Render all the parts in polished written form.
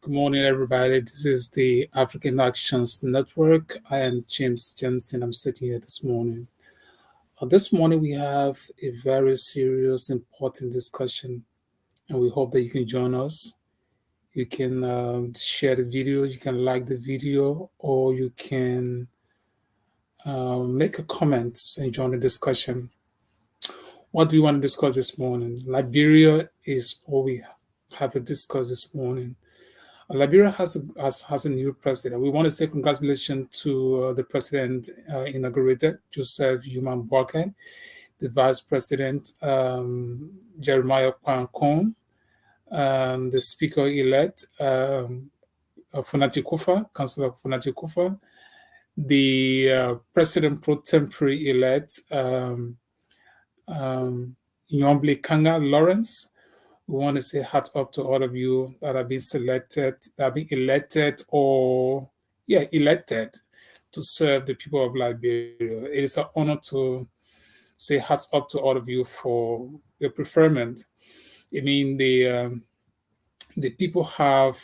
Good morning, everybody. This is the African Actions Network. I am James Jensen. I'm sitting here this morning. This morning, we have a very serious, important discussion, and we hope that you can join us. You can share the video, you can like the video, or you can make a comment and join the discussion. What do we want to discuss this morning? Liberia is all we have to discuss this morning. Liberia has a new president. We want to say congratulations to the president inaugurated, Joseph Human Boakai, the vice president, Jeremiah Kwankong, the speaker-elect, Funati Kufa, Councillor Funati Kufa, the president pro tempore elect, Nyombli Kanga Lawrence. We want to say hat up to all of you that have been selected, that have been elected to serve the people of Liberia. It is an honor to say hats up to all of you for your preferment. I mean, the people have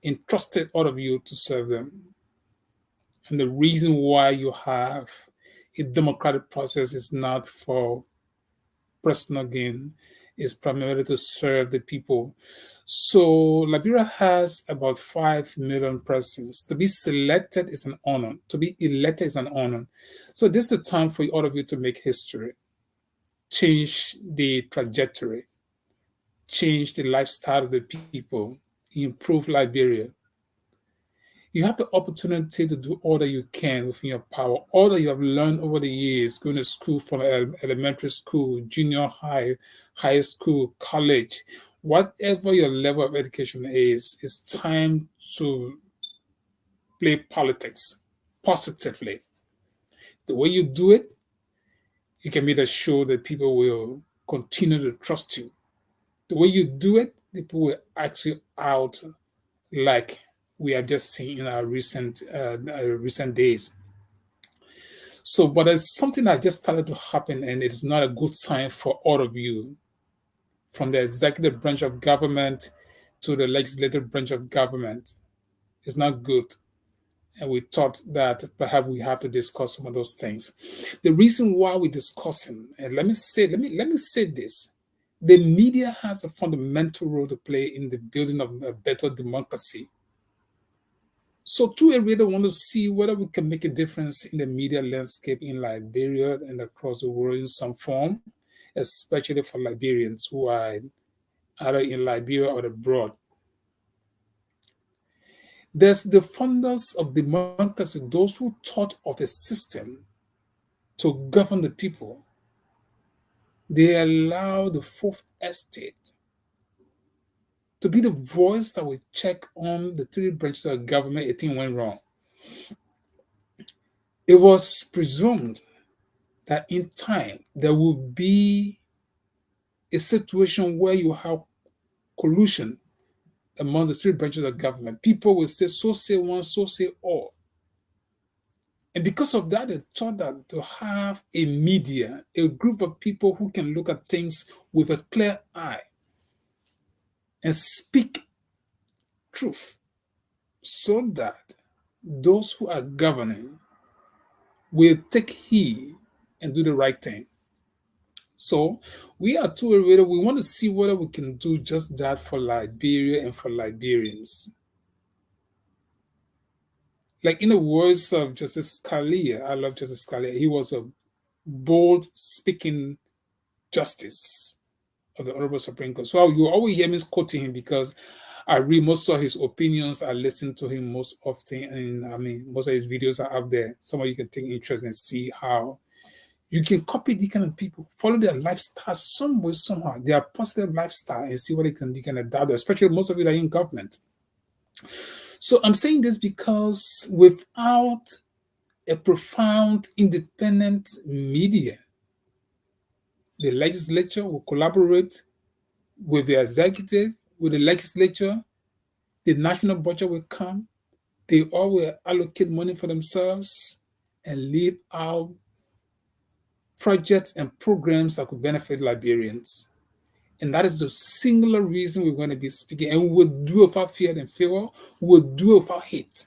entrusted all of you to serve them. And the reason why you have a democratic process is not for personal gain, is primarily to serve the people. So Liberia has about 5 million persons. To be selected is an honor. To be elected is an honor. So this is a time for all of you to make history, change the trajectory, change the lifestyle of the people, improve Liberia. You have the opportunity to do all that you can within your power, all that you have learned over the years, going to school from elementary school, junior high, high school, college, whatever your level of education is, it's time to play politics positively. The way you do it, you can be assured that people will continue to trust you. The way you do it, people will actually out like we have just seen in our recent days. So, but there's something that just started to happen, and it's not a good sign for all of you, from the executive branch of government to the legislative branch of government. It's not good. And we thought that perhaps we have to discuss some of those things. The reason why we're discussing, and let me say this, the media has a fundamental role to play in the building of a better democracy. So to really want to see whether we can make a difference in the media landscape in Liberia and across the world in some form, especially for Liberians who are either in Liberia or abroad. There's the founders of democracy, those who thought of a system to govern the people. They allow the fourth estate to be the voice that will check on the three branches of government if things went wrong. It was presumed that in time there will be a situation where you have collusion among the three branches of government. People will say, so say one, so say all. And because of that, they thought that to have a media, a group of people who can look at things with a clear eye and speak truth, so that those who are governing will take heed and do the right thing. So we are we want to see whether we can do just that for Liberia and for Liberians. Like in the words of Justice Scalia, I love Justice Scalia, he was a bold speaking justice of the Honorable Supreme Court. So you always hear me quoting him because I read most of his opinions. I listen to him most often, and most of his videos are up there. Some of you can take interest and see how you can copy these kind of people, follow their lifestyle some way, somehow, their positive lifestyle, and see what you can adapt, especially most of it are in government. So I'm saying this because without a profound independent media, the legislature will collaborate with the executive, with the legislature, the national budget will come, they all will allocate money for themselves and leave out projects and programs that could benefit Liberians. And that is the singular reason we're going to be speaking. And we will do it without fear and favor. We will do it without hate.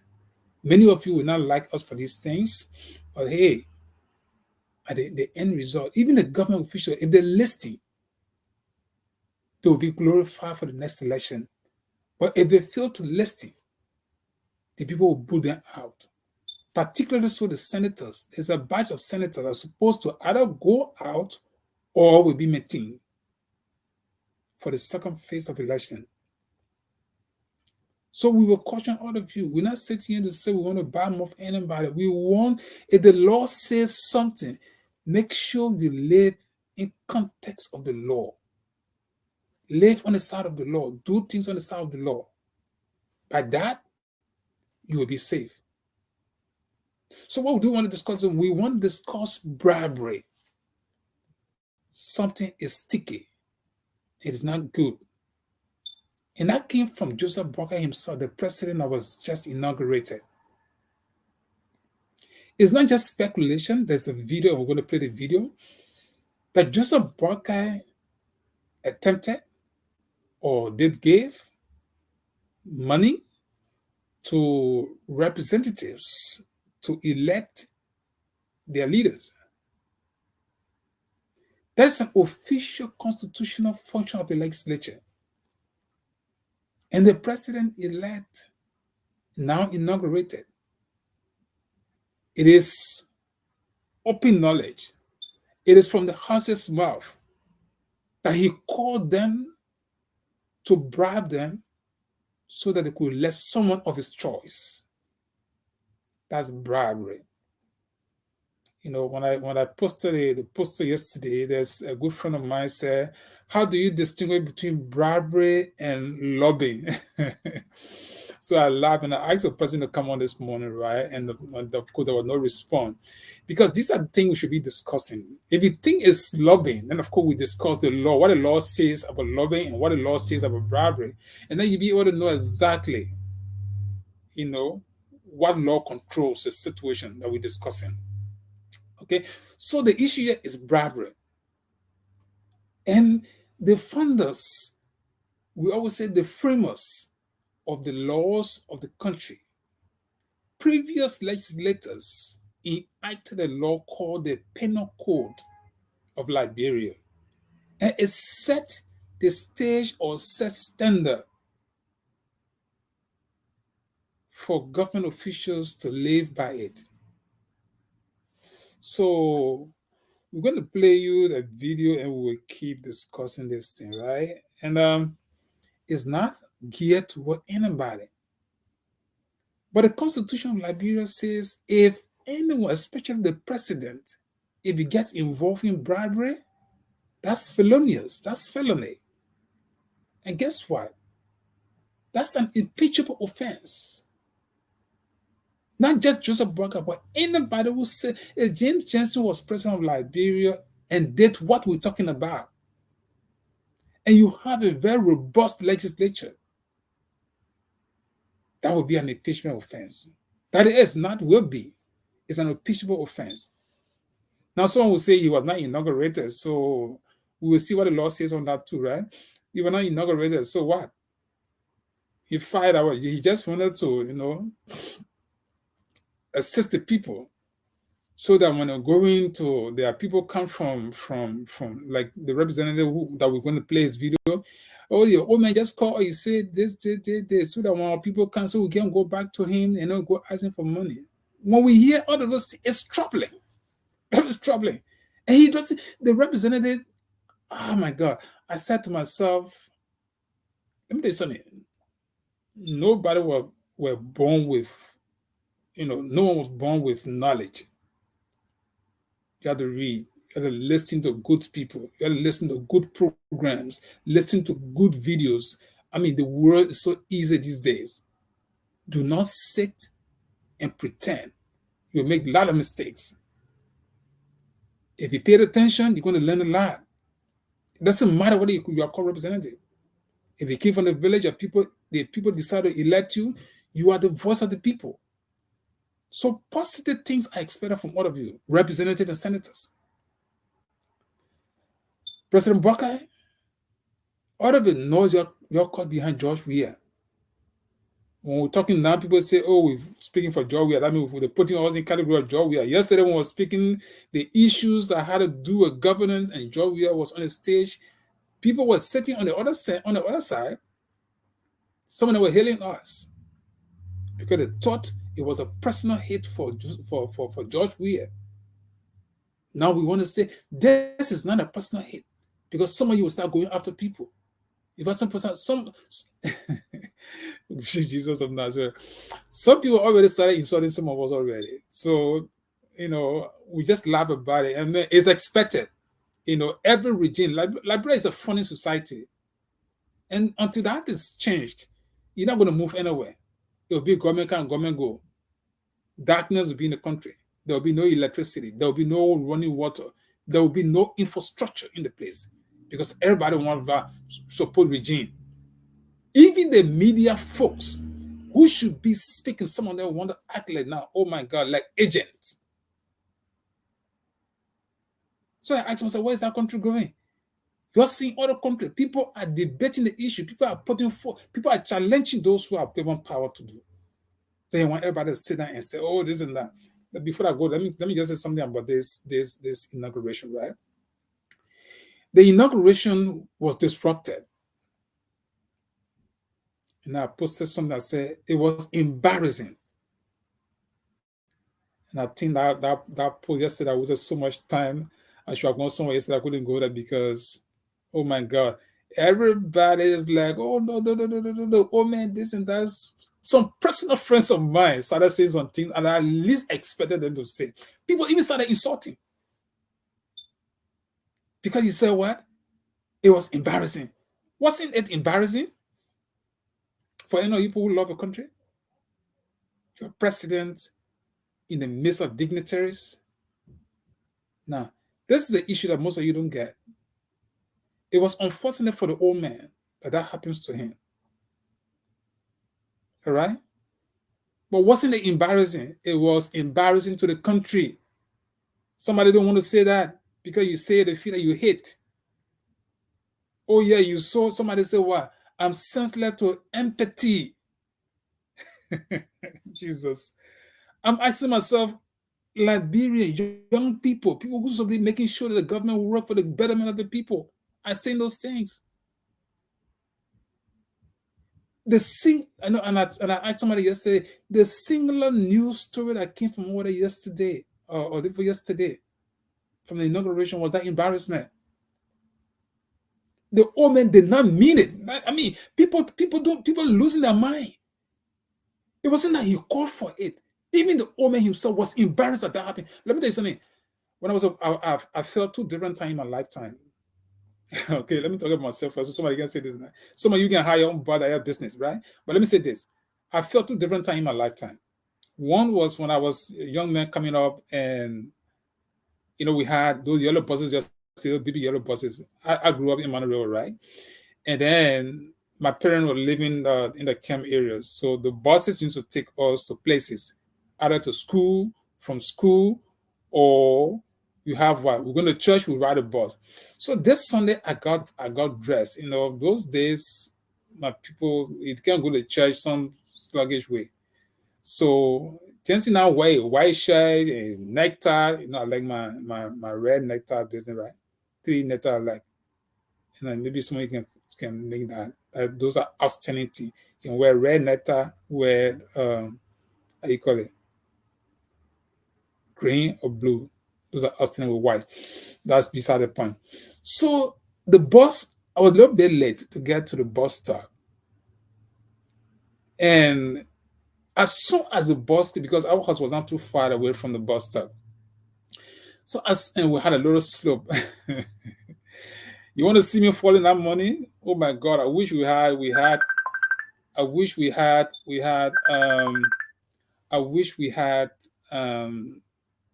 Many of you will not like us for these things. But hey, at the end result, even the government officials, if they're listening, they will be glorified for the next election. But if they fail to listen, the people will boot them out. Particularly so the senators. There's a batch of senators that are supposed to either go out or will be maintained for the second phase of election. So we will caution all of you. We're not sitting here to say we want to bad mouth anybody. We want, if the law says something, make sure you live in context of the law. Live on the side of the law. Do things on the side of the law. By that, you will be safe. So what we do want to discuss, we want to discuss bribery. Something is sticky. It is not good. And that came from Joseph Boakai himself, the president that was just inaugurated. It's not just speculation. There's a video, we're going to play the video, that Joseph Boakai attempted or did give money to representatives to elect their leaders. That's an official constitutional function of the legislature. And the president-elect, now inaugurated, it is open knowledge. It is from the horse's mouth that he called them to bribe them so that they could elect someone of his choice. That's bribery. You know, when I posted the poster yesterday, there's a good friend of mine said, how do you distinguish between bribery and lobbying? So I laughed and I asked the person to come on this morning, right? And of course, there was no response. Because these are the things we should be discussing. If you think it's lobbying, then of course we discuss the law, what the law says about lobbying and what the law says about bribery. And then you'll be able to know exactly, you know, what law controls the situation that we're discussing. Okay, so the issue here is bribery. And the funders, we always say the framers of the laws of the country, previous legislators enacted a law called the Penal Code of Liberia. And it set the stage or set standard for government officials to live by it. So we're going to play you the video and we'll keep discussing this thing, right? And it's not geared toward anybody. But the Constitution of Liberia says if anyone, especially the president, if he gets involved in bribery, that's felonious, that's felony. And guess what? That's an impeachable offense. Not just Joseph Boakai, but anybody who said if James Jensen was president of Liberia and did what we're talking about, and you have a very robust legislature, that would be an impeachment offense. That is not will be. It's an impeachable offense. Now, someone will say he was not inaugurated, so we will see what the law says on that too, right? You were not inaugurated, so what? He fired out. He just wanted to, you know, assist the people so that when they're going to, there are people come from like the representative that we're going to play his video. Oh, your old man just called. He said this, so that when people come, so we can go back to him and not go asking for money. When we hear all of this, it's troubling. It's troubling. And he doesn't, the representative, oh my God. I said to myself, let me tell you something. Nobody were born with, you know, no one was born with knowledge. You have to read. You have to listen to good people. You have to listen to good programs. Listen to good videos. I mean, the world is so easy these days. Do not sit and pretend. You'll make a lot of mistakes. If you pay attention, you're going to learn a lot. It doesn't matter whether you are called representative. If you came from the village and the people decide to elect you, you are the voice of the people. So positive things are expected from all of you, representatives and senators. President Boakai Out of the noise you're caught behind George Weah. When we're talking now, people say, oh, we're speaking for George Weah. That means they're putting us in category of George Weah. Yesterday, when we were speaking the issues that had to do with governance and George Weah was on the stage, people were sitting on the other side. Some of them were hailing us because they thought it was a personal hit for George Weah. Now we want to say this is not a personal hit because some of you will start going after people. If some Jesus of Nazareth, some people already started insulting some of us already. So, we just laugh about it, and it's expected. Every regime, Liberia is a funny society, and until that is changed, you're not going to move anywhere. It will be government come, government go. Darkness will be in the country. There will be no electricity. There will be no running water. There will be no infrastructure in the place because everybody wants to support regime. Even the media folks who should be speaking, some of them want to act like now, oh my God, like agents. So I asked myself, where is that country going? You're seeing other countries. People are debating the issue. People are putting forth. People are challenging those who are given power to do. So you want everybody to sit down and say, oh, this and that. But before I go, let me just say something about this inauguration, right? The inauguration was disrupted. And I posted something that said it was embarrassing. And I think that post yesterday, I wasted so much time. I should have gone somewhere yesterday. I couldn't go there because, oh my God, everybody is like, oh no, no, no, no, no, no, no. Oh man, this and that. Some personal friends of mine started saying something, and I at least expected them to say. People even started insulting. Because you said what? It was embarrassing. Wasn't it embarrassing for any people who love a country? Your president in the midst of dignitaries. Now, this is the issue that most of you don't get. It was unfortunate for the old man that happens to him. All right? But wasn't it embarrassing? It was embarrassing to the country. Somebody don't want to say that because you say they feel that you hate. Oh yeah, you saw somebody say what? I'm senseless to empathy. Jesus. I'm asking myself, Liberia, young people who should be making sure that the government will work for the betterment of the people. I'm saying those things. I know, and I asked somebody yesterday, the singular news story that came from over there yesterday, or yesterday, from the inauguration was that embarrassment. The old man did not mean it. I mean, people losing their mind. It wasn't that he called for it. Even the old man himself was embarrassed that happened. Let me tell you something. When I felt two different times in my lifetime. Okay, let me talk about myself first. So somebody can say this. Some of you can hire your own bad business, right? But let me say this. I felt two different times in my lifetime. One was when I was a young man coming up, and we had those yellow buses, just baby yellow buses. I grew up in Monterey, right? And then my parents were living in the camp areas. So the buses used to take us to places, either to school, from school, or you have what? We're going to church, we ride a bus. So this Sunday I got dressed. Those days my people, it can't go to church some sluggish way. So Jensen now wear a white shirt, a necktie. I like my red necktie business, right? 3 necktie I like. And maybe somebody can make that. Those are outstanding things. You can wear red necktie, wear how you call it, green or blue. Those are outstanding with white. That's beside the point. So the bus, I was a little bit late to get to the bus stop. And as soon as the bus, because our house was not too far away from the bus stop. And we had a little slope. You want to see me falling that money? Oh my God! I wish we had. I wish we had. I wish we had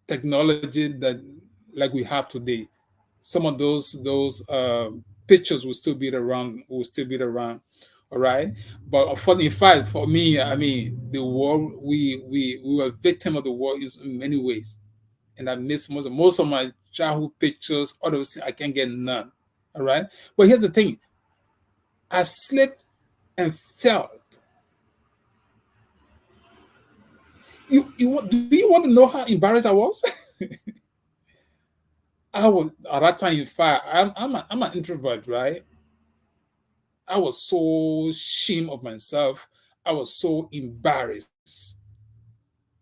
technology that like we have today. Some of those pictures will still be around. All right. But in fact, for me, I mean, the war. We were victim of the war in many ways, and I miss most of my childhood pictures. All those things, I can't get none. All right. But here's the thing. I slipped and felt. Do you want to know how embarrassed I was? I was at that time. In fact, I'm an introvert, right? I was so ashamed of myself. I was so embarrassed.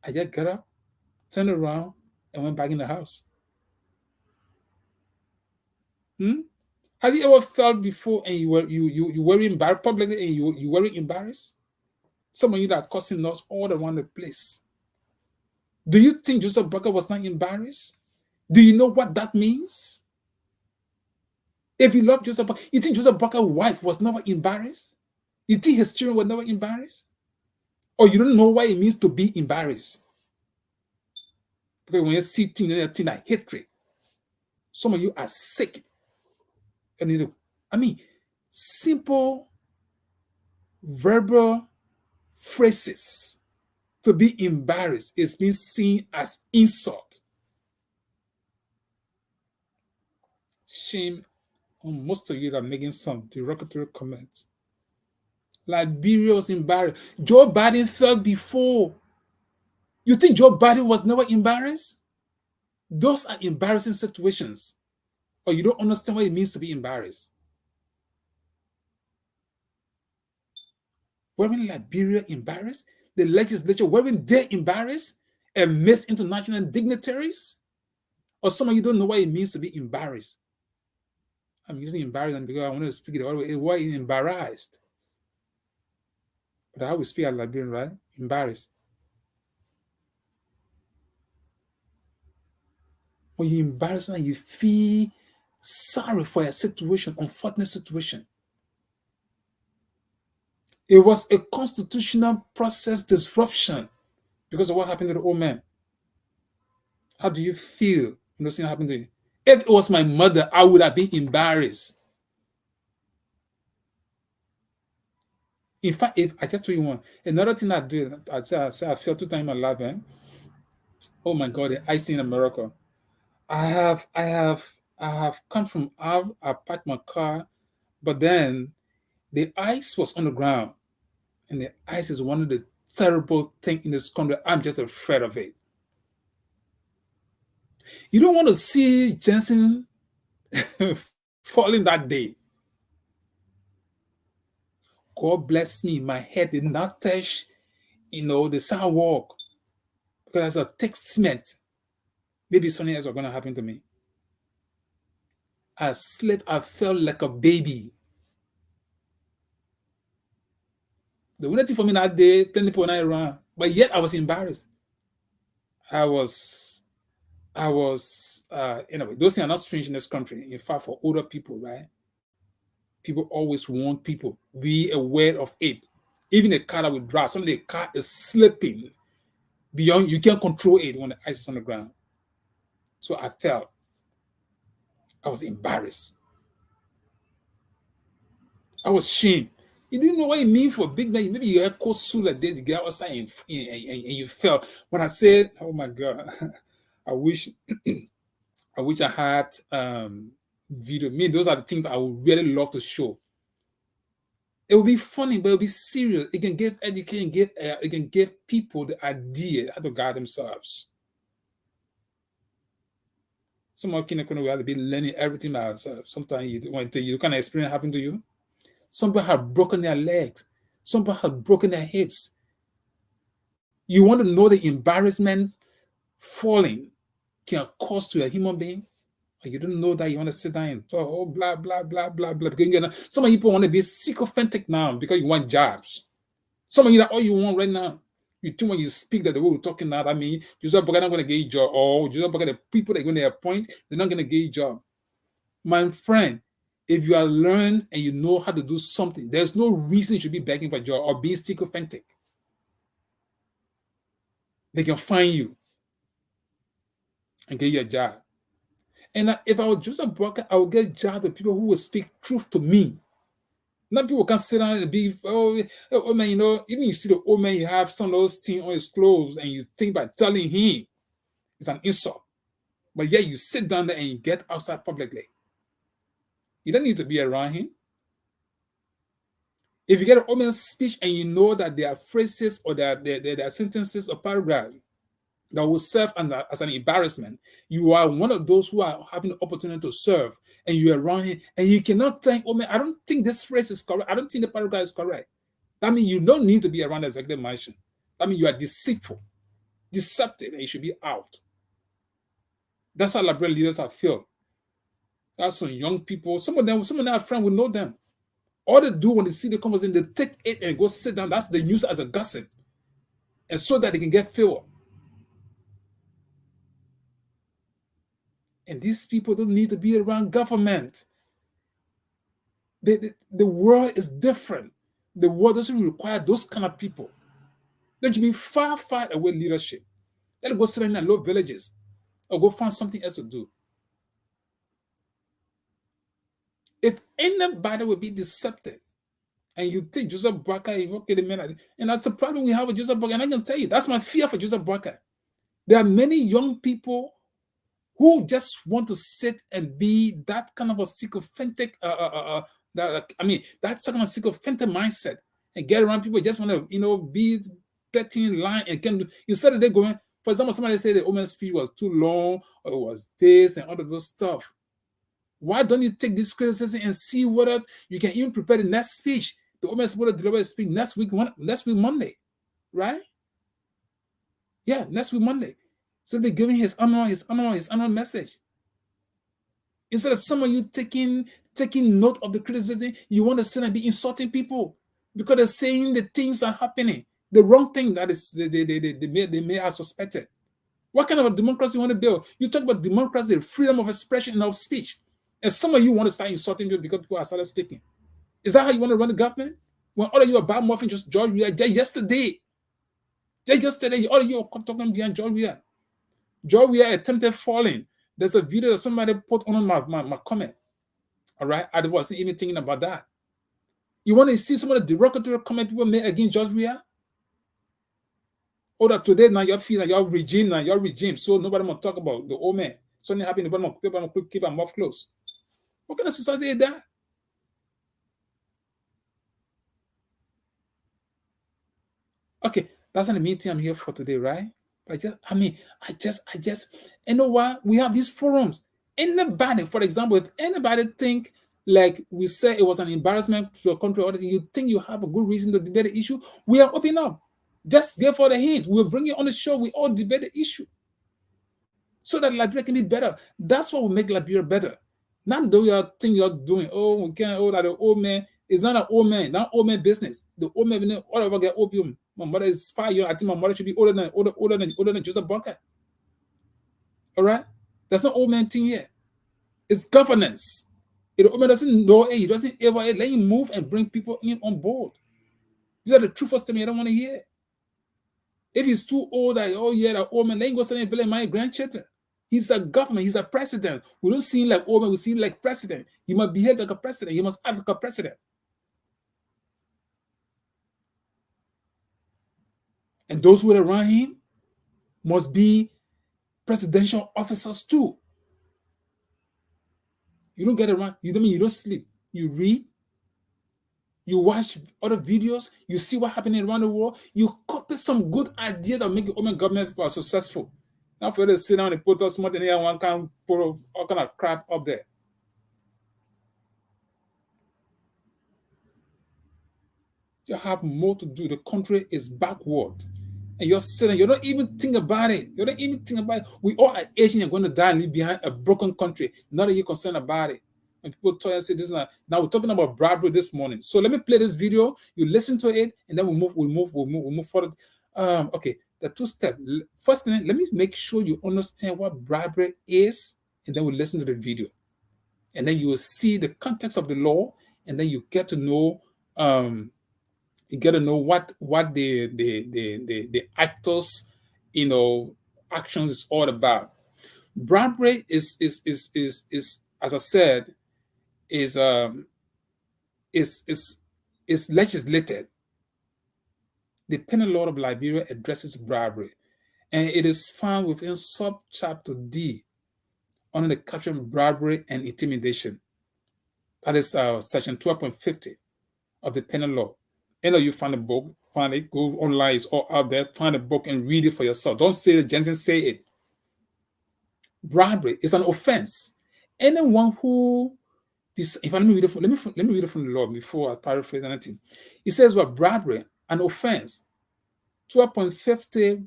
I just got up, turned around, and went back in the house. Hmm? Have you ever felt before and you were embarrassed publicly and you were embarrassed? Some of you that are causing us all around the place. Do you think Joseph Barker was not embarrassed? Do you know what that means? If you love Joseph Barker, you think Joseph Barker's wife was never embarrassed? You think his children were never embarrassed? Or you don't know what it means to be embarrassed? Because when you see things, you think like hatred. Some of you are sick. And I mean, simple verbal phrases to be embarrassed is being seen as insult. Shame on most of you that are making some derogatory comments. Liberia was embarrassed. Joe Biden fell before. You think Joe Biden was never embarrassed? Those are embarrassing situations. Or you don't understand what it means to be embarrassed. Weren't Liberia embarrassed? The legislature, weren't they embarrassed and missed international dignitaries? Or some of you don't know what it means to be embarrassed. I'm using embarrassment because I want to speak it all the way. Why embarrassed? But how we speak at Liberian, right? Embarrassed. When you're embarrassed and you feel sorry for a situation, unfortunate situation. It was a constitutional process disruption because of what happened to the old man. How do you feel when those things happened to you? If it was my mother, I would have been embarrassed. In fact, if I just tell you one, another thing I do, I felt 2 times in my life, oh my God, the icing in America. I have come from out. I parked my car, but then the ice was on the ground, and the ice is one of the terrible things in this country. I'm just afraid of it. You don't want to see Jensen falling that day. God bless me, my head did not touch, the sidewalk because as a thick cement, maybe something else was going to happen to me. I slept. I felt like a baby. The only thing for me that day, plenty people not around, but yet I was embarrassed. I was, anyway, those things are not strange in this country. In fact, for older people, right? People always warn people, be aware of it. Even a car that will drive, suddenly the car is slipping beyond, you can't control it when the ice is on the ground. So I was embarrassed. I was ashamed. You didn't know what it means for a big man. Maybe you had cold suit like this, you get outside and you fell. When I said, oh my God, I wish I had video. Me, those are the things I would really love to show. It will be funny, but it'll be serious. It can give education, it can give people the idea how to guide themselves. Some of you will have to be learning everything by ourselves. Sometimes you kind of experience happen to you. Some people have broken their legs. Some people have broken their hips. You want to know the embarrassment falling can cause to a human being? Or you don't know that you want to sit down and talk, oh, blah, blah, blah, blah, blah. Because some of people want to be sycophantic now because you want jobs. Some of you, that all you want right now. You think when you speak that the way we're talking now, I mean, Joseph Boakai not going to get a job, or Joseph Boakai, the people they're going to appoint, they're not going to get a job. My friend, if you are learned and you know how to do something, there's no reason you should be begging for a job or being sycophantic. They can find you and get you a job. And if I was Joseph Boakai, I would get a job with people who will speak truth to me. Not people can sit down and be, oh man, even you see the old man, you have some of those things on his clothes, and you think by telling him it's an insult. But yet you sit down there and you get outside publicly. You don't need to be around him. If you get an omen speech and you know that there are phrases or there are sentences or paragraphs that will serve as an embarrassment, you are one of those who are having the opportunity to serve, and you are around him, and you cannot tell, oh man, I don't think this phrase is correct. I don't think the paragraph is correct. That means you don't need to be around the executive mansion. That means you are deceitful, deceptive, and you should be out. That's how Liberia leaders have felt. That's some young people. Some of them are friends, will know them. All they do when they see the conversation, they take it and go sit down. That's the news as a gossip, and so that they can get favor. And these people don't need to be around government. The world is different. The world doesn't require those kind of people. There should be far, far away leadership. Let go sit in low villages or go find something else to do. If anybody will be deceptive, and you think Joseph Boakai, okay, the man, and that's a problem we have with Joseph Boakai. And I can tell you, that's my fear for Joseph Boakai. There are many young people who just want to sit and be that kind of a sycophantic, that kind of sycophantic mindset, and get around people just want to, be betting line and can do. Instead of they going, for example, somebody say the woman's speech was too long, or it was this and all of those stuff. Why don't you take this criticism and see whether you can even prepare the next speech? The woman's supposed to deliver a speech next week Monday, right? Yeah, next week Monday. So be giving his annual message. Instead of some of you taking note of the criticism, you want to sit and be insulting people because they're saying the things are happening, the wrong thing that is they may have suspected. What kind of a democracy you want to build? You talk about democracy, freedom of expression and of speech, and some of you want to start insulting people because people are started speaking. Is that how you want to run the government? When all of you are bad muffin, just George Weah, just yesterday, all of you are talking behind George Weah. George Weah attempted falling. There's a video that somebody put on my comment. All right, I wasn't even thinking about that. You want to see some of the derogatory comment people made against George Weah? Or that today now you feel like your regime, so nobody want to talk about the old man. Something happened, nobody want to keep our mouth closed. What kind of society is that? Okay, that's not the meeting I'm here for today, right? But I just, you know what? We have these forums. Anybody, for example, if anybody think like we say it was an embarrassment to a country, or you think you have a good reason to debate the issue, we are open up. Just give for the hint. We'll bring you on the show. We all debate the issue so that Liberia can be better. That's what will make Liberia better. Not though you think you're doing, oh, we can't, oh, that the old man is not an old man, not old man business. The old man, all of us get opium. My mother is 5 years. I think my mother should be older than Joseph Boakai. All right? There's no old man thing here. It's governance. If the old man doesn't know it, he doesn't ever let him move and bring people in on board. These are the truthful statements I don't want to hear. If he's too old, that old man, let him go stand and my grandchildren. He's a government, he's a president. We don't see him like old man, we see him like president. He must behave like a president, he must act like a president. And those who are around him must be presidential officers too. You don't get around, you don't sleep. You read, you watch other videos, you see what's happening around the world, you copy some good ideas that make the open government successful. Now for you to sit down and put us more than one kind of put all kind of crap up there. You have more to do. The country is backward. And you're sitting, you don't even think about it. You don't even think about it. We all are aging and going to die and leave behind a broken country. Not that you're concerned about it. When people tell you, say this and that. Now we're talking about bribery this morning. So let me play this video. You listen to it, and then we'll move forward. Okay, the two steps. First thing, let me make sure you understand what bribery is, and then we'll listen to the video. And then you will see the context of the law, and then you get to know what the actors, actions is all about. Bribery is as I said, is legislated. The penal law of Liberia addresses bribery, and it is found within subchapter D under the caption bribery and intimidation. That is section 12.50 of the penal law. You find a book, find it, go online, it's all out there, find a book and read it for yourself. Don't say that Jensen say it. Bribery is an offense. Anyone who this, if I let me read it from, let me read it from the law before I paraphrase anything. It says what bribery, an offense. 12.50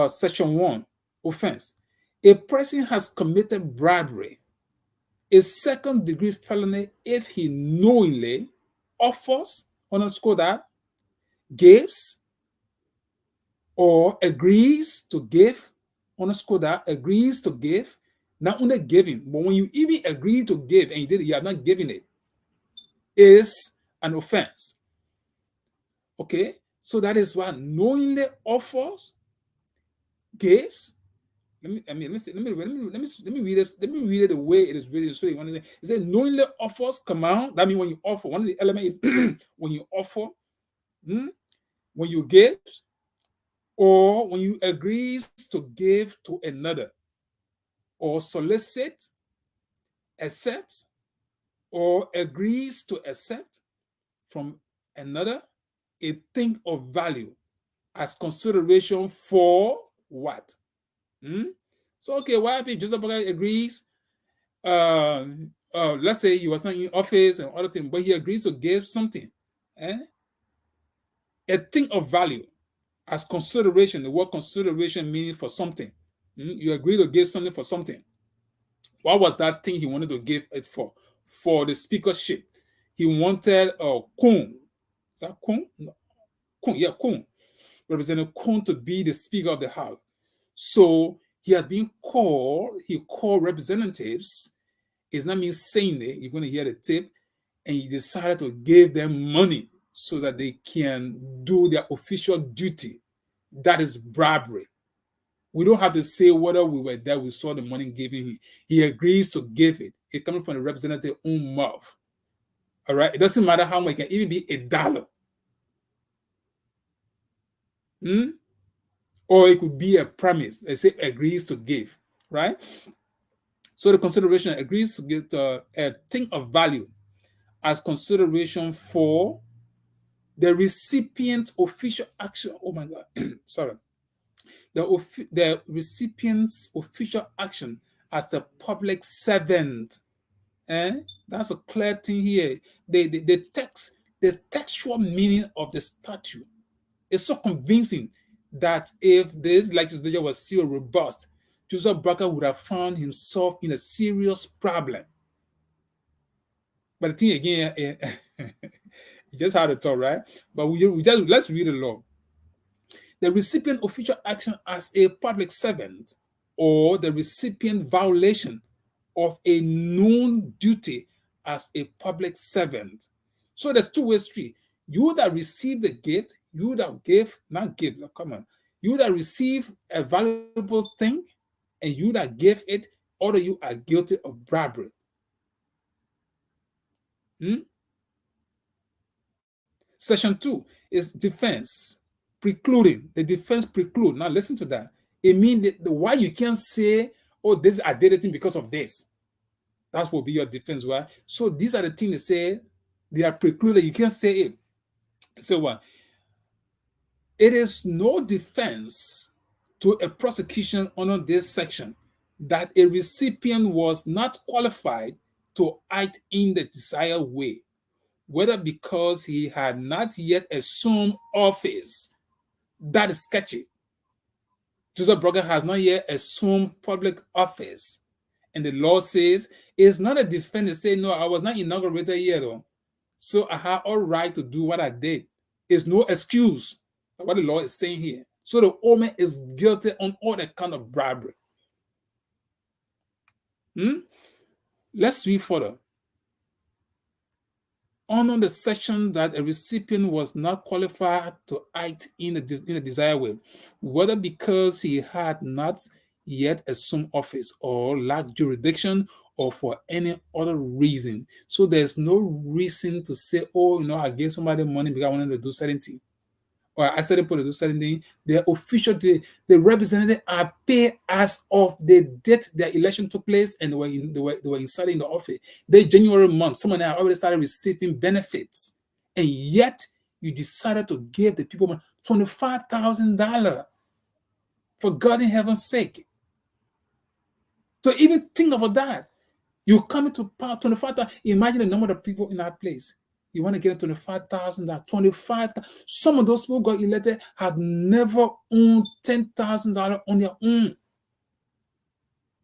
section 1 offense. A person has committed bribery, a second degree felony, if he knowingly offers, underscore that, gives, or agrees to give, underscore that, agrees to give, not only giving, but when you even agree to give and you are not giving it, is an offense. Okay, so that is what knowingly offers, gives. Let me read this. Let me read it the way it is written. So you understand. It says knowingly offers, command. That means when you offer, one of the elements is when you offer, when you give, or when you agree to give to another, or solicit, accepts, or agrees to accept from another a thing of value as consideration for what? So, okay, what if Joseph Boakai agrees? Let's say he was not in office and other things, but he agrees to give something, a thing of value as consideration. The word consideration meaning for something. You agree to give something for something. What was that thing he wanted to give it for? For the speakership. He wanted Kun. Is that Kun? No. Kun, yeah, Kun. Representative Kun to be the Speaker of the House. So he has been called, he called representatives. It's not me saying it, you're going to hear the tip, and he decided to give them money so that they can do their official duty. That is bribery. We don't have to say whether we were there, we saw the money given him. He agrees to give it. It comes from the representative's own mouth. All right? It doesn't matter how much, it can even be $1. Or it could be a promise. They say agrees to give, right? So the consideration agrees to give a thing of value as consideration for the recipient's official action. Oh my God, sorry. The recipient's official action as a public servant. That's a clear thing here. The textual meaning of the statute is so convincing that if this legislature was still robust, Joseph Boakai would have found himself in a serious problem. But the thing again, you just had to talk, right? But let's read the law. The recipient official action as a public servant or the recipient violation of a known duty as a public servant. So there's two-way street. You that receive the gift, you that give, not give, come on. You that receive a valuable thing and you that give it, all of you are guilty of bribery. Section 2 is defense, precluding. The defense preclude. Now listen to that. It means why you can't say, oh, this I did it because of this. That will be your defense. Why? So these are the things they say they are precluded. You can't say it. So what? It is no defense to a prosecution under this section that a recipient was not qualified to act in the desired way, whether because he had not yet assumed office. That is sketchy. Joseph Boakai has not yet assumed public office. And the law says it's not a defense to say, no, I was not inaugurated yet, though. So I have all right to do what I did. It's no excuse. What the law is saying here. So the owner is guilty on all that kind of bribery. Let's read further. Under the section that a recipient was not qualified to act in a desired way, whether because he had not yet assumed office or lacked jurisdiction or for any other reason. So there's no reason to say, oh, I gave somebody money because I wanted to do certain thing. Or I said people to do certain thing. The official, the representatives are paid as of the date their election took place and they were inserted in the office. The January month, some of them already started receiving benefits. And yet You decided to give the people $25,000. For God in heaven's sake. So even think about that. You come into power, 25,000. Imagine the number of people in that place. You want to get 25,000, 25,000. Some of those people got elected have never owned $10,000 on their own.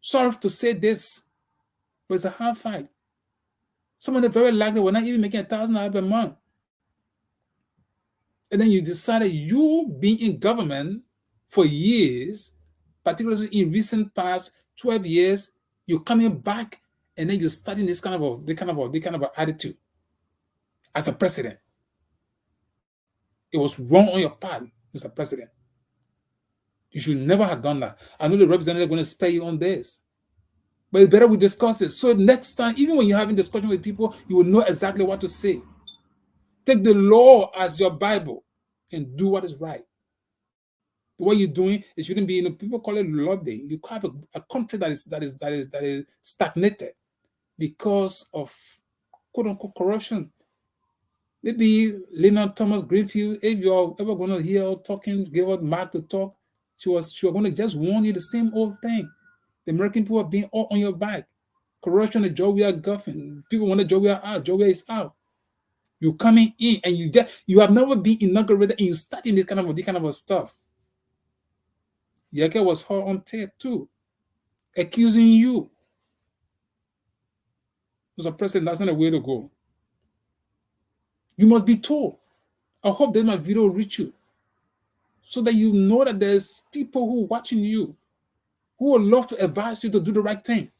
Sorry to say this, but it's a hard fight. Some of them very likely were not even making $1,000 per month. And then you decided you being in government for years, particularly in recent past 12 years, you're coming back and then you're starting this kind of attitude as a president. It was wrong on your part, Mr. President. You should never have done that. I know the representative is going to spare you on this. But it's better we discuss it. So next time, even when you're having discussion with people, you will know exactly what to say. Take the law as your Bible and do what is right. What you're doing, it shouldn't be, people call it lobbying. You have a country that is stagnated because of quote unquote corruption. Maybe Lena Thomas Greenfield, if you're ever going to hear her talking, give her Mark to talk, she was going to just warn you the same old thing. The American people are being all on your back. Corruption, the job we are governing. People want the job we are out. Job is out. You're coming in and you have never been inaugurated and you starting this kind of stuff. Yeke was her on tape too, accusing you. Mr. President, that's not a way to go. You must be told. I hope that my video will reach you so that you know that there's people who are watching you who would love to advise you to do the right thing.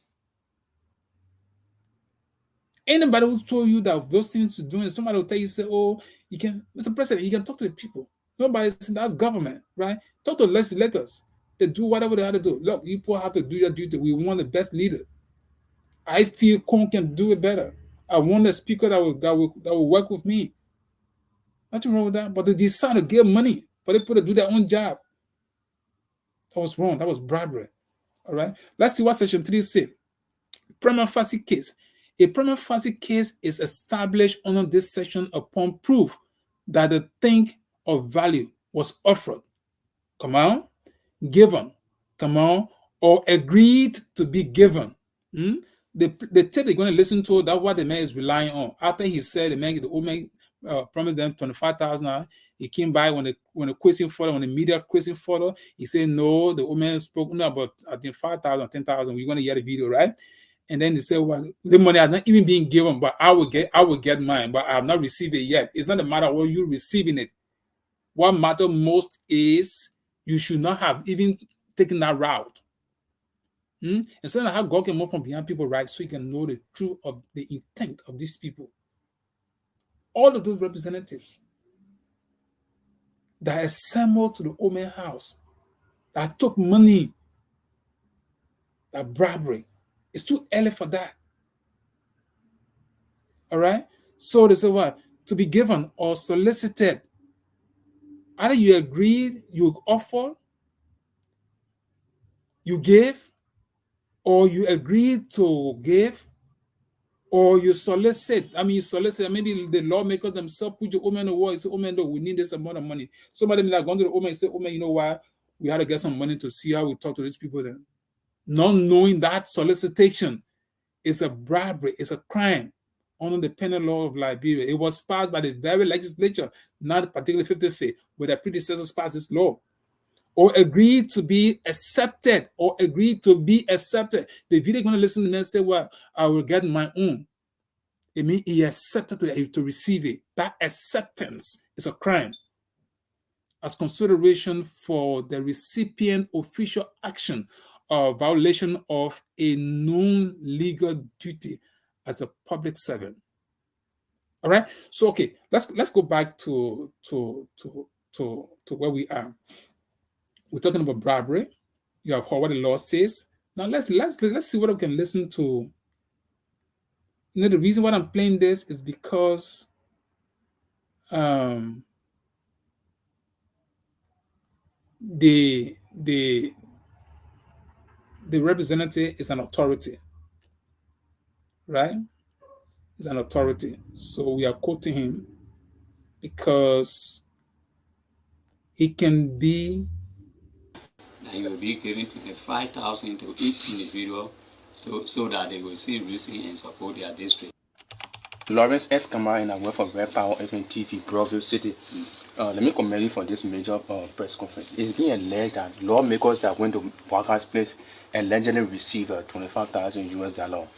Anybody who told you that those things you're doing, somebody will tell you, say, oh, you can, Mr. President, you can talk to the people. Nobody said that's government, right? Talk to legislators. They do whatever they have to do. Look, people have to do your duty. We want the best leader. I feel Kong can do it better. I want a speaker that will work with me. Nothing wrong with that. But they decide to give money for the people to do their own job. That was wrong. That was bribery. All right. Let's see what Section 3 says. Prima facie case. A prima facie case is established under this section upon proof that the thing of value was offered, come on, given, come on, or agreed to be given. The tape they're going to listen to, that's what the man is relying on. After he said the old man promised them 25,000, he came by when the question further, when the media question further, he said no. The old man spoke about I think 5,000, 10,000. We're going to hear the video, right? And then they said, well, the money has not even been given, but I will get mine, but I have not received it yet. It's not a matter of you receiving it. What matters most is you should not have even taken that route. And so how God can move from behind people, right? So you can know the truth of the intent of these people. All of those representatives that assembled to the Omen house, that took money, that bribery. It's too early for that. All right? So they say what? To be given or solicited. Either you agree, you offer, you give, or you agree to give, or you solicit. I mean, you solicit. Maybe the lawmakers themselves put your Omen on the wall and say, Omen, we need this amount of money. Somebody may have gone to the Omen and say, Omen, you know what? We had to get some money to see how we talk to these people then. Not knowing that solicitation is a bribery, it's a crime under the penal law of Liberia. It was passed by the very legislature, not particularly 55th, but their predecessors passed this law. Or agreed to be accepted, or agreed to be accepted. The video going to listen to me and say, well, I will get my own. It means he accepted to receive it. That acceptance is a crime. As consideration for the recipient official action or violation of a known legal duty as a public servant. All right. So okay, let's go back to where we are. We're talking about bribery. You have heard what the law says. Now let's see what we can listen to. The reason why I'm playing this is because the representative is an authority, right? Is an authority. So we are quoting him because he can be. He will be giving 25,000 to each individual so that they will see receipt and support their district. Lawrence S. Kamara and I work for Red Power FM TV, Broadview City. Let me commend you for this major press conference. It's being alleged that lawmakers that went to Boakai's place allegedly received $25,000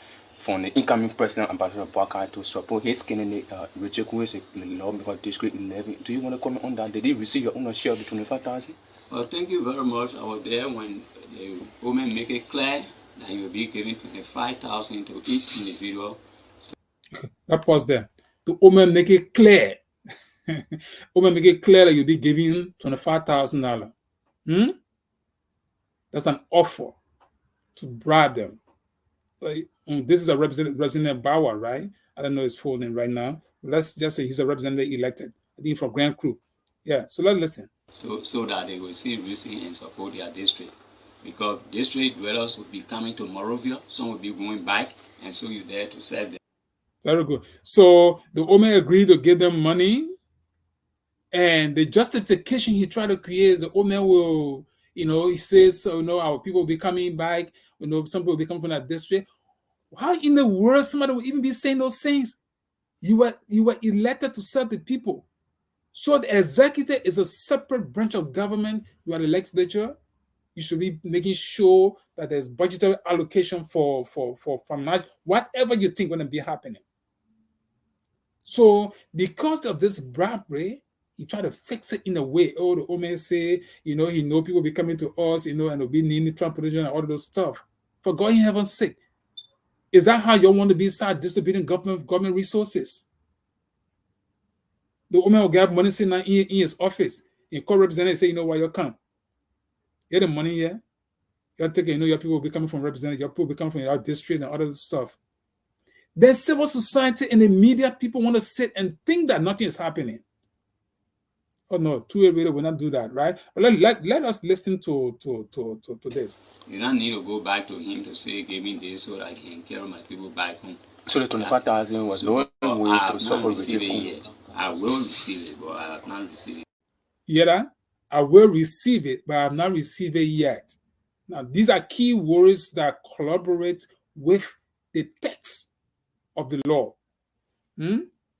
from the incoming president Ambassador Boakai to support his candidate, Richard, who is a lawmaker District 11. Do you want to comment on that? Did he receive your own share of the 25,000? Well, thank you very much. I was there when the woman make it clear that he will be giving 25,000 to each individual. That pause there. The woman make it clear. Woman make it clear that you'll be giving $25,000. That's an offer to bribe them. This is a Representative Bauer, right? I don't know his full name right now. Let's just say he's a representative elected. I think from Grand Crew. Yeah, so let's listen. So that they will see receipt and support their district. Because district dwellers will be coming to Morovia, some will be going back, and so you're there to serve them. Very good. So the woman agreed to give them money, and the justification he tried to create is the woman will, he says, so, our people will be coming back, some people will be coming from that district. How in the world somebody will even be saying those things? You were elected to serve the people. So the executive is a separate branch of government. You are the legislature. You should be making sure that there's budgetary allocation for whatever you think going to be happening. So because of this bribery, he tried to fix it in a way. Oh, the woman say, he know people will be coming to us, and will be needing transportation and all of those stuff. For God in heaven's sake, is that how you want to be start distributing government resources? The woman will get money sitting in his office. He call representative say, why you come? You get the money here. You're taking, your people will be coming from representative, your people will be coming from our districts and other stuff. Then civil society and the media people want to sit and think that nothing is happening. Oh no, two-way radio will not do that, right? But let us listen to this. You don't need to go back to him to say, give me this so that I can carry my people back home. So the 25,000 was no way to support it. I will receive it, but I have not received it. Yeah, I will receive it, but I have not received it yet. Now, these are key words that collaborate with the text of the law.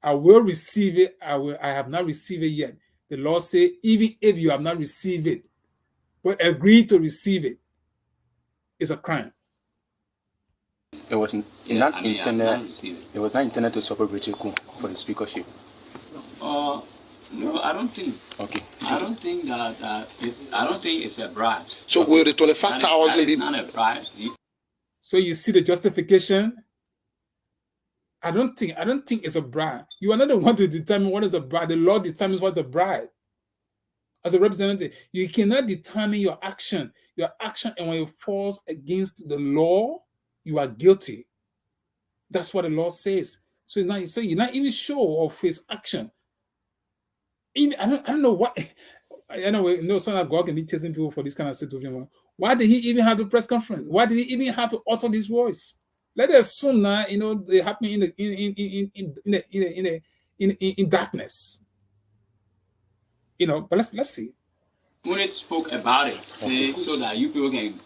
I will receive it. I have not received it yet. The law says, even if you have not received it, but agree to receive it, it's a crime. It was not intended to support Richard Kuhn for the speakership. No, I don't think. Okay. I don't think that I don't think it's a bribe. So will the 25,000 be not a bribe? So you see the justification? I don't think it's a bribe. You are not the one to determine what is a bribe. The law determines what's a bribe. As a representative, you cannot determine your action. And when it falls against the law, you are guilty. That's what the law says. So you're not even sure of his action. Even I don't know what. Anyway, son of God can be chasing people for this kind of situation. Why did he even have the press conference? Why did he even have to utter this voice? Let us assume that they happen in darkness. But let's see. When it spoke about it, so that you people can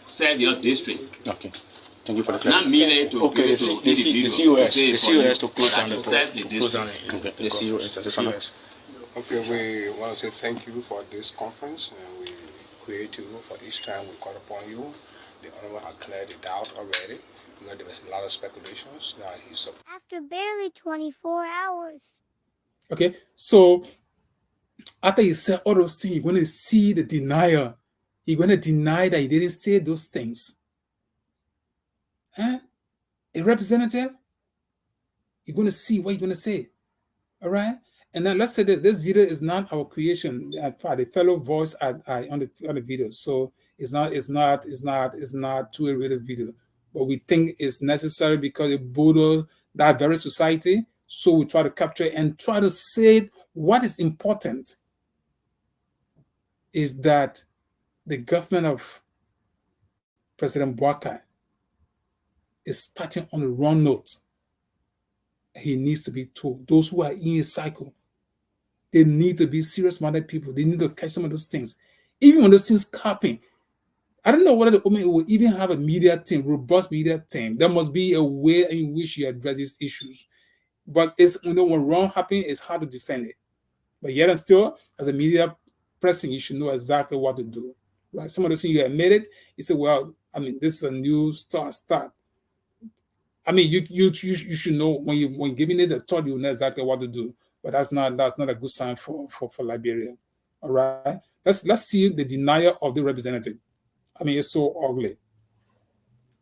serve your district. Okay. Thank you for the Not merely to okay. The COS to close down the COS. Okay, we want to say thank you for this conference, and we create you for each time we call upon you. The honorable had cleared the doubt already, because there was a lot of speculations that he's after barely 24 hours. Okay, so after he said all those things, you're going to see the denier. You're going to deny that he didn't say those things. A representative, you're going to see what you're going to say. All right? And then let's say that this video is not our creation. The fellow voice on the video, so it's not two-way radio video. But we think it's necessary because it builds that very society. So we try to capture it and try to say what is important is that the government of President Boakai is starting on the wrong note. He needs to be told. Those who are in his cycle, They need to be serious-minded people. They need to catch some of those things. Even when those things happen, I don't know whether the government will even have a media team, robust media team. There must be a way in which you address these issues. But it's, when wrong happens, it's hard to defend it. But yet and still, as a media person, you should know exactly what to do. Right? Some of those things you admit it, you say, well, I mean, this is a new start. I mean, you should know when giving it a thought, you know exactly what to do. But that's not a good sign for Liberia. All right. Let's see the denial of the representative. I mean, it's so ugly.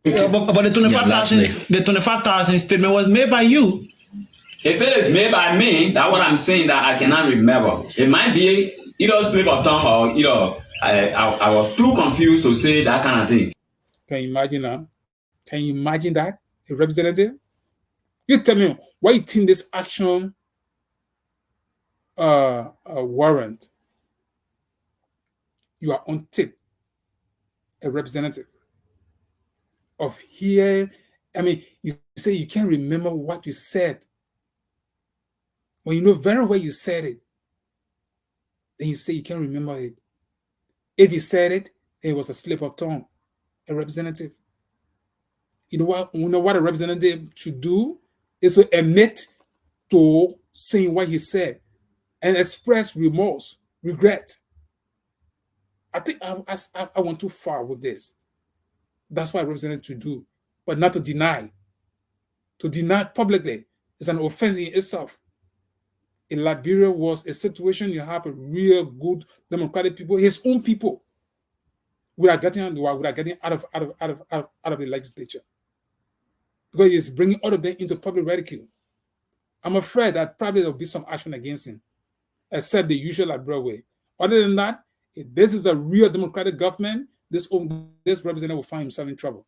Yeah, but the 25,000 statement was made by you. If it is made by me, that's what I'm saying that I cannot remember. It might be either slip of tongue or I was too confused to say that kind of thing. Can you imagine that? Can you imagine that? A representative? You tell me why you think this action warrant? You are on tape, a representative of here. I mean, you say you can't remember what you said. When you know very well you said it, then you say you can't remember it. If you said it, it was a slip of tongue. A representative. You know what a representative should do is to admit to saying what he said and express remorse, regret. I think I went too far with this. That's what a representative should do, but not to deny. To deny publicly is an offense in itself. In Liberia was a situation you have a real good democratic people, his own people. We are getting out of the legislature because he's bringing all of them into public ridicule. I'm afraid that probably there will be some action against him, except the usual Liberia way. Other than that, if this is a real democratic government, this representative will find himself in trouble.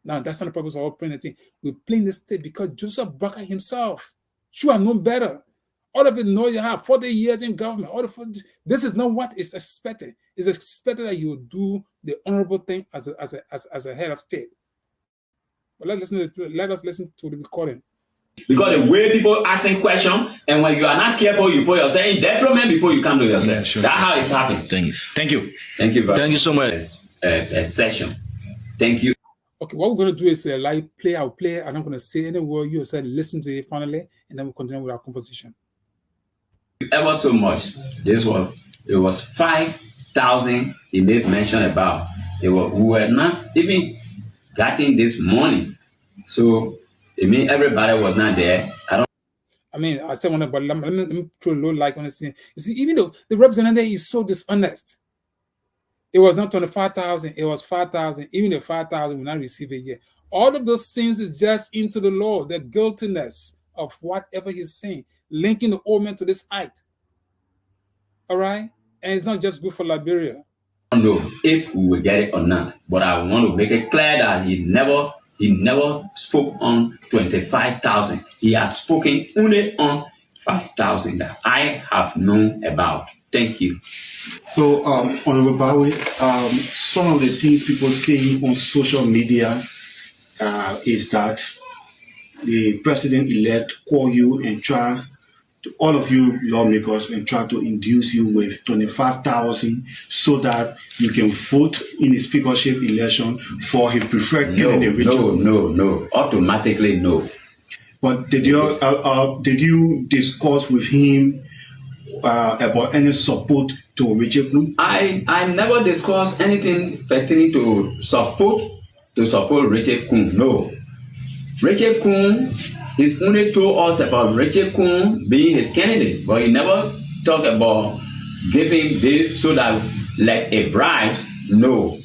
Now, that's not the purpose of our playing the thing. We're playing this state because Joseph Boakai himself should have known better. All of it know you have 40 years in government. This is not what is expected. It's expected that you will do the honorable thing as a head of state. But let us listen to the recording. Because the way people asking questions, and when you are not careful, you put yourself in detriment before you come to yourself. Yeah, sure. That's how it's happening. Thank you. Thank you. Thank you so much. Session. Thank you. Okay, what we're going to do is I'll play, and I'm going to say any word you said, listen to it finally, and then we'll continue with our conversation. Ever so much. It was 5,000 he made mention about. We were not even getting this money. So it means everybody was not there. I said one, but let me throw a low light on this thing. You see, even though the representative is so dishonest, it was not 25,000, it was 5,000. Even the 5,000 will not receive it yet. All of those things is just into the law, the guiltiness of whatever he's saying, linking the old man to this act. All right? And it's not just good for Liberia. I don't know if we will get it or not, but I want to make it clear that he never spoke on 25,000. He has spoken only on 5,000 that I have known about. Thank you. So, Honorable Bowie, some of the things people say on social media is that the president-elect call you and try to, all of you lawmakers, and try to induce you with 25,000 so that you can vote in the speakership election for his preferred candidate. No. Automatically, no. But did you discuss with him about any support to Richard Kun? I never discussed anything pertaining to support Richard Kun. No. Richard Kun, he's only told us about Richard Kun being his candidate, but he never talked about giving this so that like a bribe. No.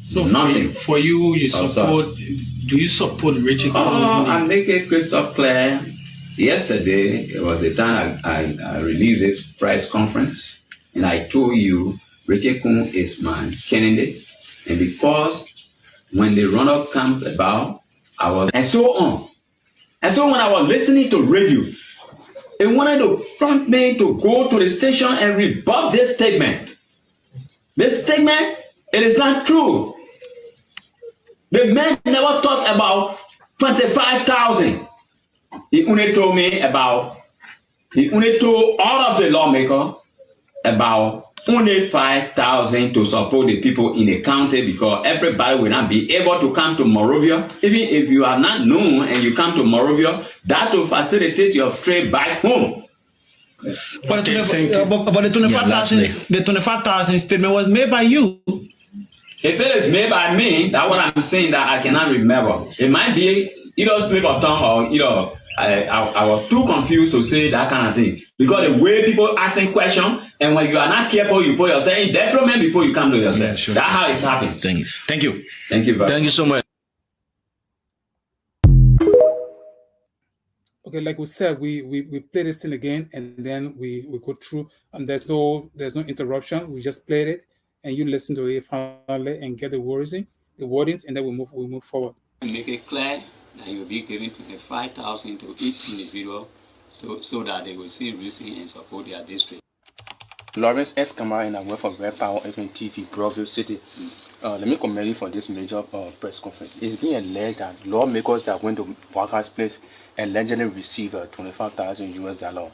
So nothing. For you support. Do you support Richard Kun? I make it crystal clear. Yesterday, it was the time I released this press conference, and I told you Richard Kun is my candidate, and because when the runoff comes about, and so on. And so when I was listening to radio, they wanted to prompt me to go to the station and rebut this statement. This statement, it is not true. The man never talked about 25,000. He only told me about He only told all of the lawmakers about only 5,000 to support the people in the county because everybody will not be able to come to Monrovia. Even if you are not known and you come to Monrovia, that will facilitate your trade back home. But the 25,000 statement was made by you. If it is made by me, that's what I'm saying that I cannot remember. It might be either slip of tongue or I was too confused to say that kind of thing. Because the way people asking questions, and when you are not careful, you put yourself in detriment before you come to yourself. Yeah, sure. That's how it's happening. Thank you. Thank you. Thank you. Thank you so much. Okay, like we said, we play this thing again, and then we go through, and there's no interruption. We just played it, and you listen to it finally and get the wordings, and then we move forward. Make it clear that you will be giving 25,000 to each individual, so that they will see reason and support their district. Lawrence S. Kamara and I work for Red Power TV, Broadview City. Let me commend you for this major press conference. It's being alleged that lawmakers are going to Boakai's place and allegedly receive $25,000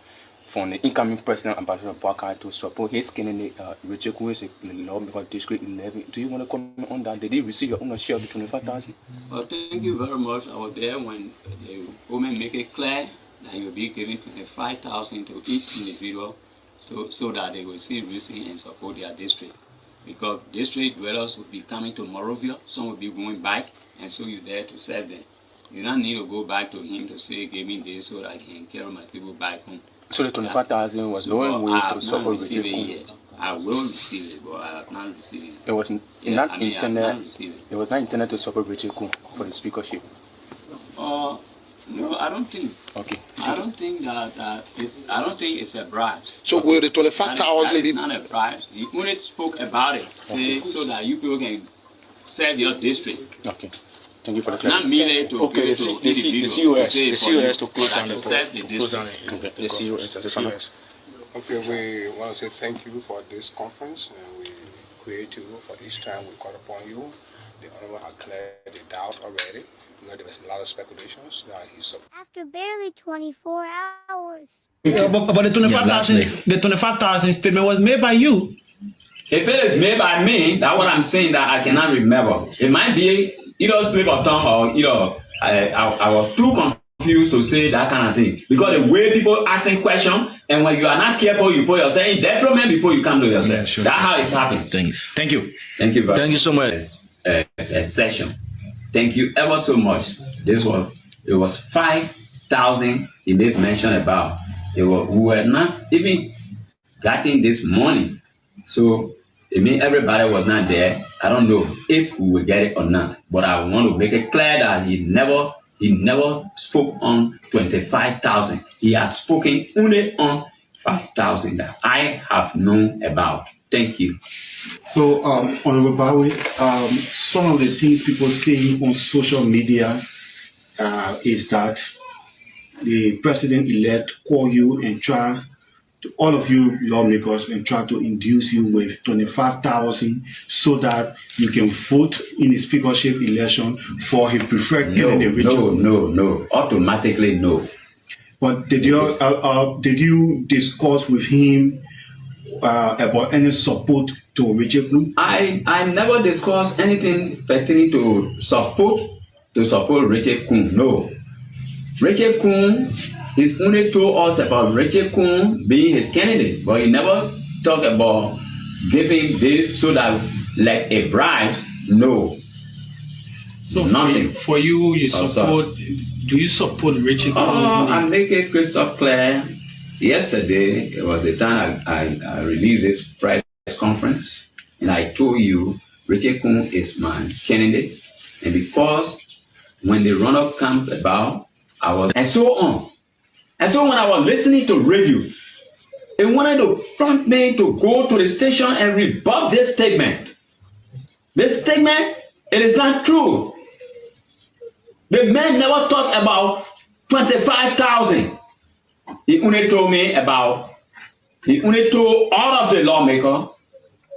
from the incoming president ambassador of Boakai to support his candidate, Richard, who is a lawmaker District 11. Do you want to comment on that? Did he receive your own share of the 25,000? Well, thank you very much. I was there when the woman make it clear that you will be giving 25,000 to each individual, so that they will see reason and support their district. Because district dwellers will be coming to Monrovia, some will be going back, and so you're there to serve them. You don't need to go back to him to say, give me this so that I can carry my people back home. So the 25,000 was no way to support receive it yet. I will receive it, but I have not received it. It was not intended to support Richard Kuhn for the speakership. No, I don't think. Okay. I don't think that I don't think it's a bribe. So will the 25,000 be? It's not a bribe. He only spoke about it, so that you people can serve your district. Okay. Thank you for the Not merely to okay, give the COS to close down the COS. Okay, we want to say thank you for this conference. We create you for each time we call upon you. The honorable have cleared the doubt already. Because there was a lot of speculations that he's. After barely 24 hours. But the 25,000 statement was made by you. If it is made by me, that's what I'm saying that I cannot remember. It might be either slip of tongue or I was too confused to say that kind of thing. Because the way people asking questions, and when you are not careful, you put yourself in detriment before you come to yourself. Yeah, sure. That's how it's happening. Thank you. Thank you. Thank you so much. A session. Thank you ever so much. It was 5,000 he made mention about. We were not even getting this money. So it means everybody was not there. I don't know if we will get it or not. But I want to make it clear that he never spoke on 25,000. He has spoken only on 5,000 that I have known about. Thank you. So, Honorable Bowie, some of the things people say on social media is that the president-elect call you and try to, all of you lawmakers, and try to induce you with 25,000 so that you can vote in the speakership election for his preferred candidate. No, automatically no. But did you discuss with him about any support to Richard Kuhn? I never discussed anything pertaining to support Richard Kuhn. No. Richard Kuhn, he's only told us about Richard Kuhn being his candidate, but he never talked about giving this so that like a bribe. No. So for you support. Do you support Richard Kuhn? I make it crystal clear. Yesterday, it was the time I released this press conference, and I told you Richard Kuhn is my candidate, and because when the runoff comes about, and so on. And so when I was listening to radio, they wanted to prompt me to go to the station and rebut this statement. This statement, it is not true. The man never talked about 25,000. He only told all of the lawmakers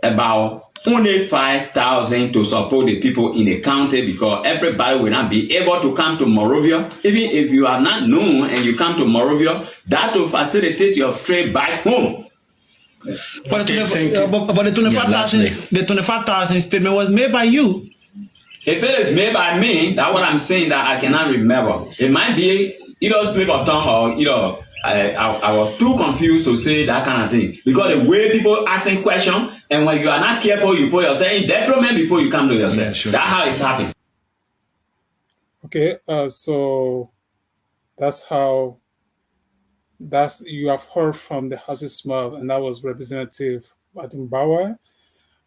about only 5,000 to support the people in the county because everybody will not be able to come to Monrovia. Even if you are not known and you come to Monrovia, that will facilitate your trip back home. But the 25,000 statement was made by you. If it is made by me, that's what I'm saying that I cannot remember. It might be either slip of tongue or I was too confused to say that kind of thing because the way people asking questions and when you are not careful, you put yourself in detriment before you come to yourself. Yeah, sure. That's how it's happening. Okay, so that's how. You have heard from the House's mouth, and that was Representative Boakai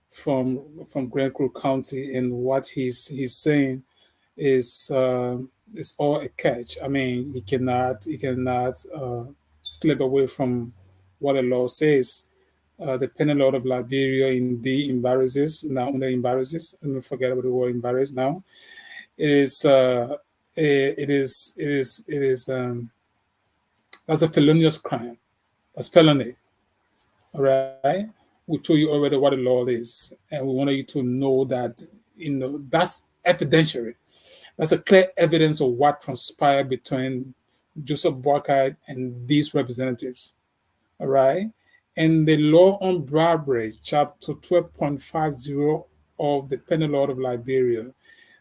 from Grand Creek County, and what he's saying is all a catch. I mean, he cannot slip away from what the law says. The penal law of Liberia indeed embarrasses, not only embarrasses. Let me forget about the word embarrass now. It is that's a felonious crime. That's felony. All right. We told you already what the law is, and we wanted you to know that that's evidentiary. That's a clear evidence of what transpired between Joseph Boakai and these representatives. All right. And the law on bribery, chapter 12.50 of the penal law of Liberia,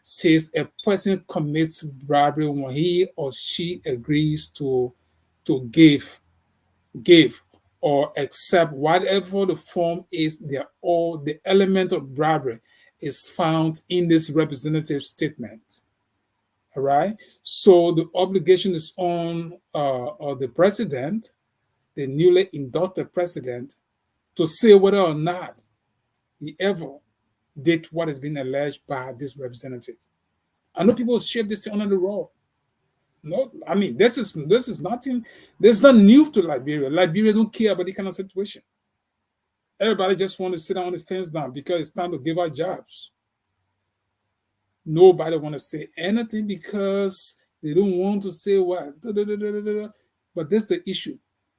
says a person commits bribery when he or she agrees to give or accept whatever the form is. All the element of bribery is found in this representative statement. All right. So the obligation is on the president, the newly inducted president, to say whether or not he ever did what has been alleged by this representative. I know people shape this under the rug. No, I mean this is nothing. This is not new to Liberia. Liberia don't care about the kind of situation. Everybody just want to sit on the fence now because it's time to give out jobs. Nobody want to say anything because they don't want to say what. But this is the issue.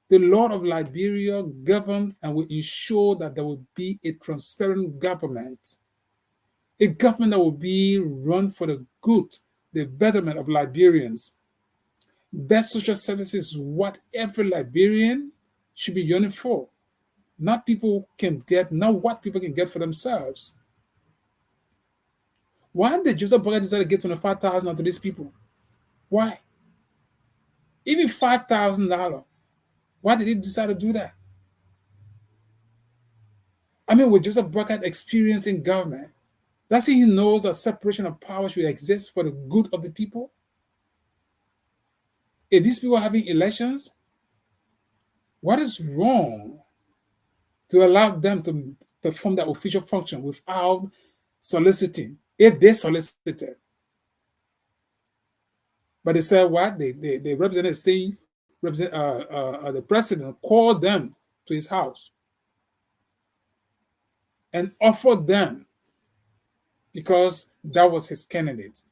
The law of Liberia governs and will ensure that there will be a transparent government. A government that will be run for the good, the betterment of Liberians. Best social services is what every Liberian should be yearning for. Not what people can get for themselves. Why did Joseph Boakai decide to give 25,000 to these people? Why? Even $5,000. Why did he decide to do that? I mean, with Joseph Boakai experience in government, does he knows that separation of power should exist for the good of the people? If these people are having elections, what is wrong to allow them to perform their official function without soliciting, if they solicited? But they said what? The representative saying, the president called them to his house and offered them because that was his candidate.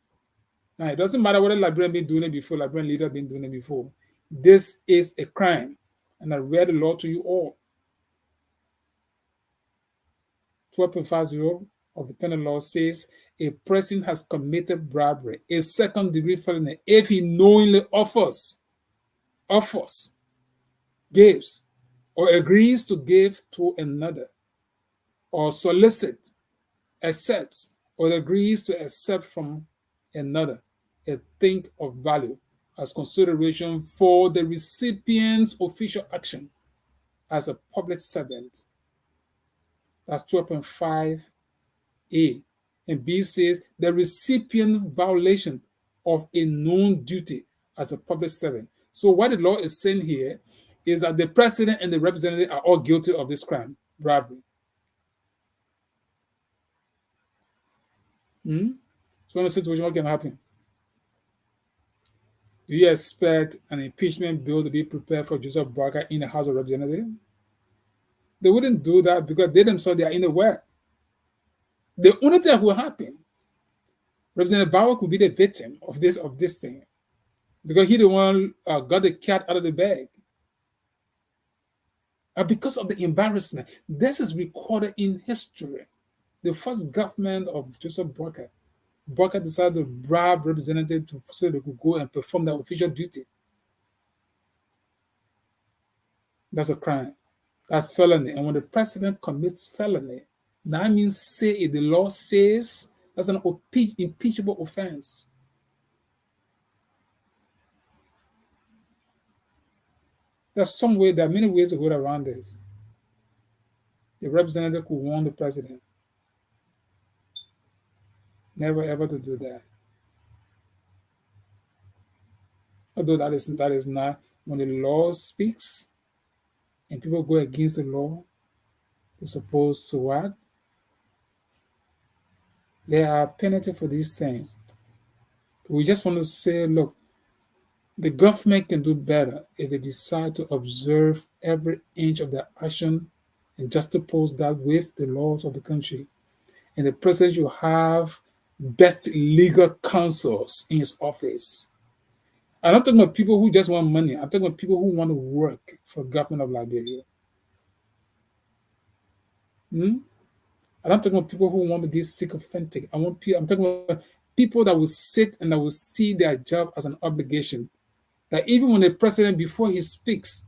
Now, it doesn't matter whether Liberian been doing it before, Liberian leader been doing it before. This is a crime. And I read the law to you all. 12.50 of the penal law says a person has committed bribery, a second-degree felony, if he knowingly offers, gives, or agrees to give to another, or solicit, accepts, or agrees to accept from another a thing of value as consideration for the recipient's official action as a public servant. That's 12.5a. And B says the recipient violation of a known duty as a public servant. So what the law is saying here is that the president and the representative are all guilty of this crime, bribery. So in a situation, what can happen? Do you expect an impeachment bill to be prepared for Joseph Boakai in the House of Representatives? They wouldn't do that because they themselves are in the way. The only thing that will happen, Representative Boakai could be the victim of this thing because he the one got the cat out of the bag. And because of the embarrassment, this is recorded in history. the first government of Joseph Boakai. Boakai decided to bribe representatives so they could go and perform their official duty. That's a crime. That's felony. And when the president commits felony, that means say if the law says that's an impeachable offense. There are many ways to go around this. The representative could warn the president. Never ever to do that. Although that is not when the law speaks and people go against the law, they're supposed to what? There are penalties for these things. We just want to say, look, the government can do better if they decide to observe every inch of their action and juxtapose that with the laws of the country. And the president should have best legal counsels in his office. I'm not talking about people who just want money. I'm talking about people who want to work for the government of Liberia. I'm not talking about people who want to be sycophantic. I'm talking about people that will sit and that will see their job as an obligation. That even when the president, before he speaks,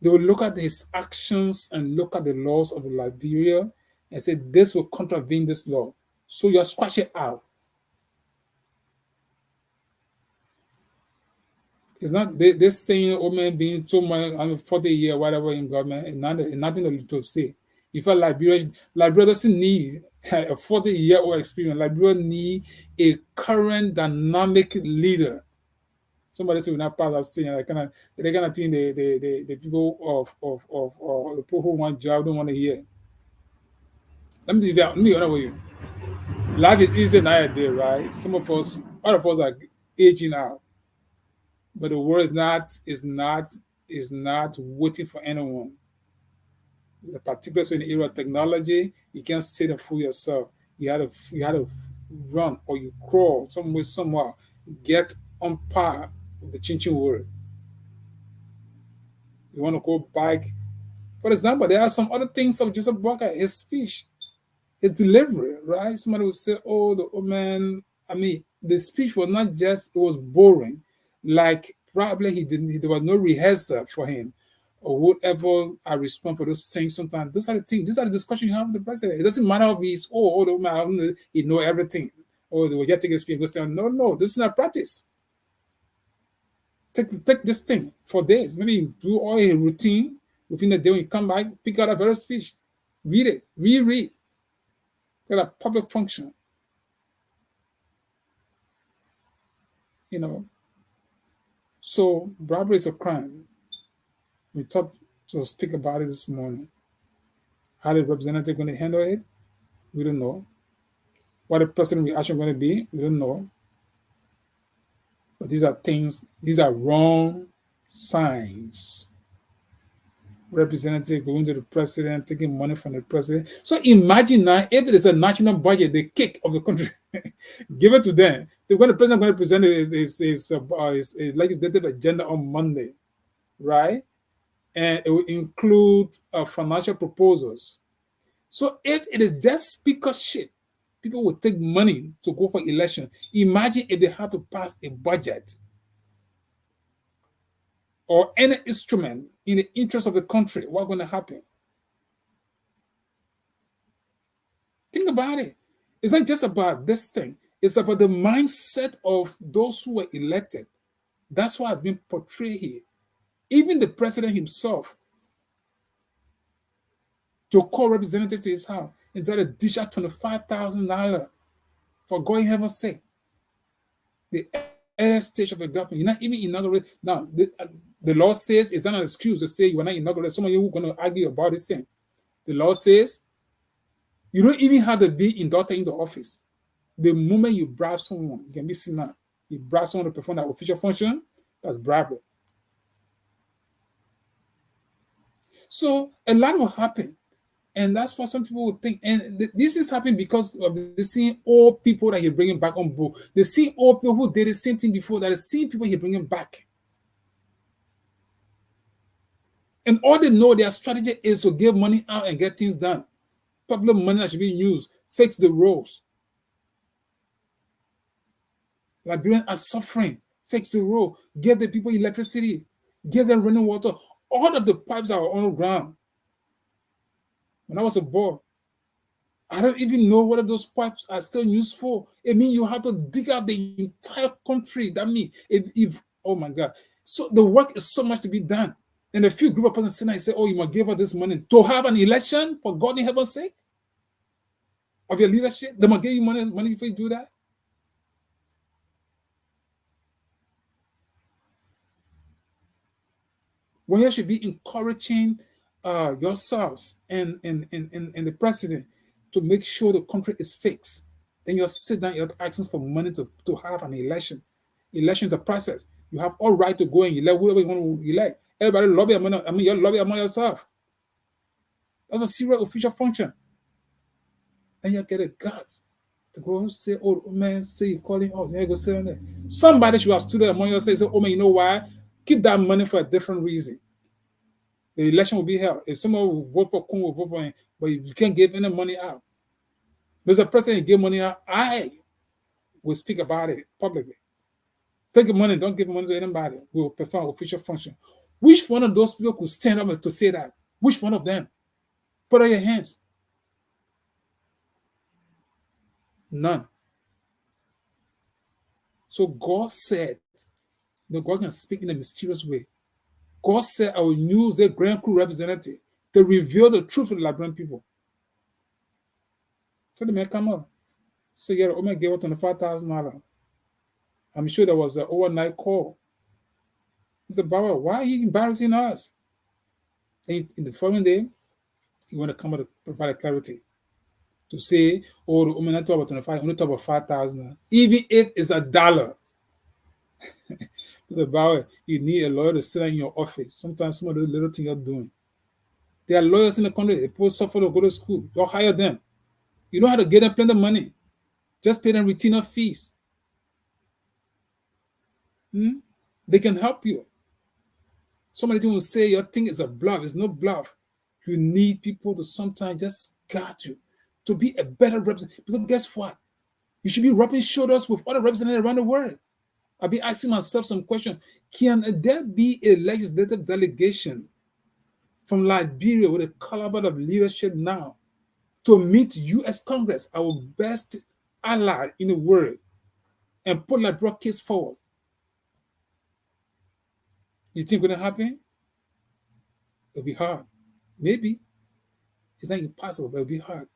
they will look at his actions and look at the laws of Liberia and say, this will contravene this law. So you squash it out. It's not this saying, oh man, being 2 months, 40 years, whatever in government, and nothing to say. In fact, Liberia doesn't need a 40-year-old experience. Liberia need a current dynamic leader. Somebody said, "We're not part of that thing." They're kind of thing the people of the people who want job don't want to hear. Let me be honest with you. Life is easy nowadays, right? All of us are aging out, but the world is not waiting for anyone. Particularly in the era of technology, you can't sit and fool yourself. You had to run or you crawl somewhere, get on par with the changing world. You want to go back. For example, there are some other things of Joseph Boakai, his speech, his delivery, right? Somebody would say, oh, the old man, the speech was not just, it was boring. Like probably there was no rehearsal for him or whatever I respond for those things sometimes. Those are the things, these are the discussions you have with the president. It doesn't matter if he's, the old man, he know everything. Or they will just take a speech and go stand. No, this is not practice. Take this thing for days. Maybe you do all your routine within the day. When you come back, pick out a very speech, read it, reread. Got a public function. So bribery is a crime. We thought to speak about it this morning. How the representative going to handle it? We don't know. What the president reaction going to be? We don't know. But these are wrong signs. Representative going to the president, taking money from the president. So imagine now, if it is a national budget, the kick of the country, give it to them. When the president going to present his legislative agenda on Monday, right? And it will include financial proposals. So if it is just speakership, people will take money to go for election. Imagine if they have to pass a budget or any instrument in the interest of the country. What's going to happen? Think about it. It's not just about this thing. It's about the mindset of those who were elected. That's what has been portrayed here. Even the president himself, to call representative to his house, and try to dish out $25,000 for going heaven's sake. The early stage of the government, you're not even inaugurated. Now, the law says it's not an excuse to say you are not inaugurated. Some of you who are going to argue about this thing. The law says you don't even have to be inducted into office. The moment you bribe someone, you can be seen now. You bribe someone to perform that official function, that's bribery. So a lot will happen. And that's what some people would think. And this is happening because of the same old people that he's bringing back on board. The same old people who did the same thing before, that the same people he's bringing back. And all they know, their strategy is to give money out and get things done. public money that should be used. Fix the roads. Liberians are suffering. Fix the road. Give the people electricity. Give them running water. All of the pipes are on the ground. When I was a boy, I don't even know whether those pipes are still useful. It means you have to dig out the entire country. That means if oh my God. So the work is so much to be done. And a few group of persons sit and say, oh, you must give us this money to have an election for God in heaven's sake of your leadership. They must give you money before you do that. Well, you should be encouraging yourselves and the president to make sure the country is fixed. Then you sit down, you're asking for money to have an election. Election is a process. You have all right to go and elect whoever you want to elect. Everybody lobby among, you lobby among yourself. That's a serious official function. And you get the guts to go say, oh man, say you calling, oh, there you go sit on there. Somebody should have stood there among yourself and say, oh man, you know why? Keep that money for a different reason. The election will be held. If someone will vote for Kung, will vote for him, but if you can't give any money out, there's a person give money out, I will speak about it publicly. Take the money, don't give money to anybody. We will perform official function. Which one of those people could stand up to say that? Which one of them? Put out your hands. None. So God said, that God can speak in a mysterious way. God said, I will use the Grand Crew representative to reveal the truth to the Liberian people. So the man come up. So yeah, the woman gave us $25,000. I'm sure there was an overnight call. He said, Baba, why are you embarrassing us? And in the following day, he want to come out to provide clarity. To say, oh, the woman talk about 25, only talk about 5,000. Even if it's $1. He said, Baba, you need a lawyer to sit in your office. Sometimes some of the little things you're doing. There are lawyers in the country, they post suffer to go to school. You hire them. You know how to get them plenty of money. Just pay them retainer fees. They can help you. Somebody will say your thing is a bluff. It's no bluff. You need people to sometimes just guide you to be a better representative. Because guess what? You should be rubbing shoulders with other representatives around the world. I'll be asking myself some questions. Can there be a legislative delegation from Liberia with a caliber of leadership now to meet U.S. Congress, our best ally in the world, and put Liberia case forward? You think it's going to happen? It'll be hard. Maybe. It's not impossible, but it'll be hard.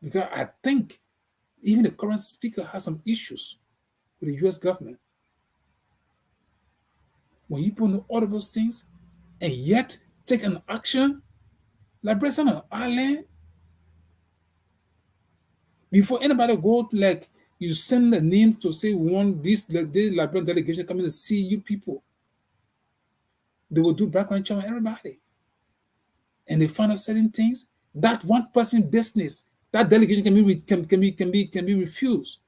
Because I think even the current speaker has some issues with the U.S. government. When you put all of those things and yet take an action, Liberia is an island. Before anybody go, like, you send the name to say we want this Liberian delegation coming to see you people. They will do background check on everybody. And they find out certain things. That one person business, that delegation can be refused.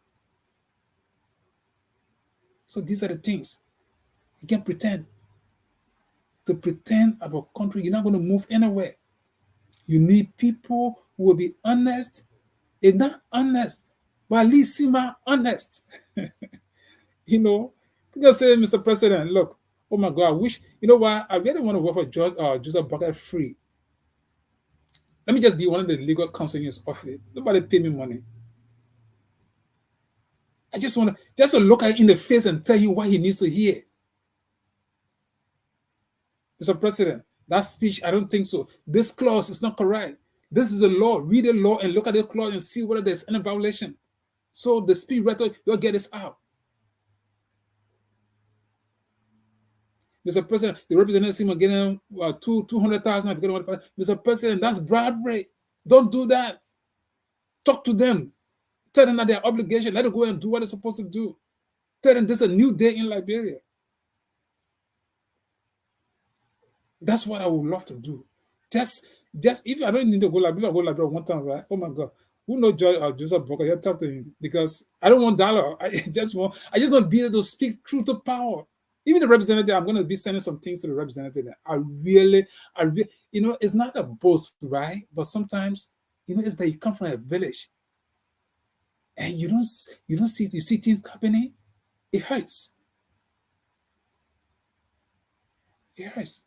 So these are the things. You can't pretend. To pretend about a country, you're not going to move anywhere. You need people who will be honest. If not honest, but at least seem honest. You know, just say, Mr. President, look, oh my God, I wish, you know what, I really want to work for Joseph Boakai free. Let me just be one of the legal counsel in his office. Nobody pay me money. I just want to look at him in the face and tell him what he needs to hear. Mr. President, that speech, I don't think so. This clause is not correct. This is a law. Read the law and look at the clause and see whether there's any violation. So the speech writer, you'll get this out. Mr. President, the representative seem getting 200,000. Mr. President, that's bribery. Don't do that. Talk to them. Tell them that their obligation. Let them go and do what they're supposed to do. Tell them this is a new day in Liberia. That's what I would love to do. Just if I don't need to go Liberia, I'll go Liberia one time, right? Oh my God. Who knows Joseph Boakai? You talk to him because I don't want dollar. I just want to be able to speak truth to power. Even the representative, I'm going to be sending some things to the representative. I really, it's not a boast, right? But sometimes, it's that you come from a village and you see things happening. It hurts. It hurts.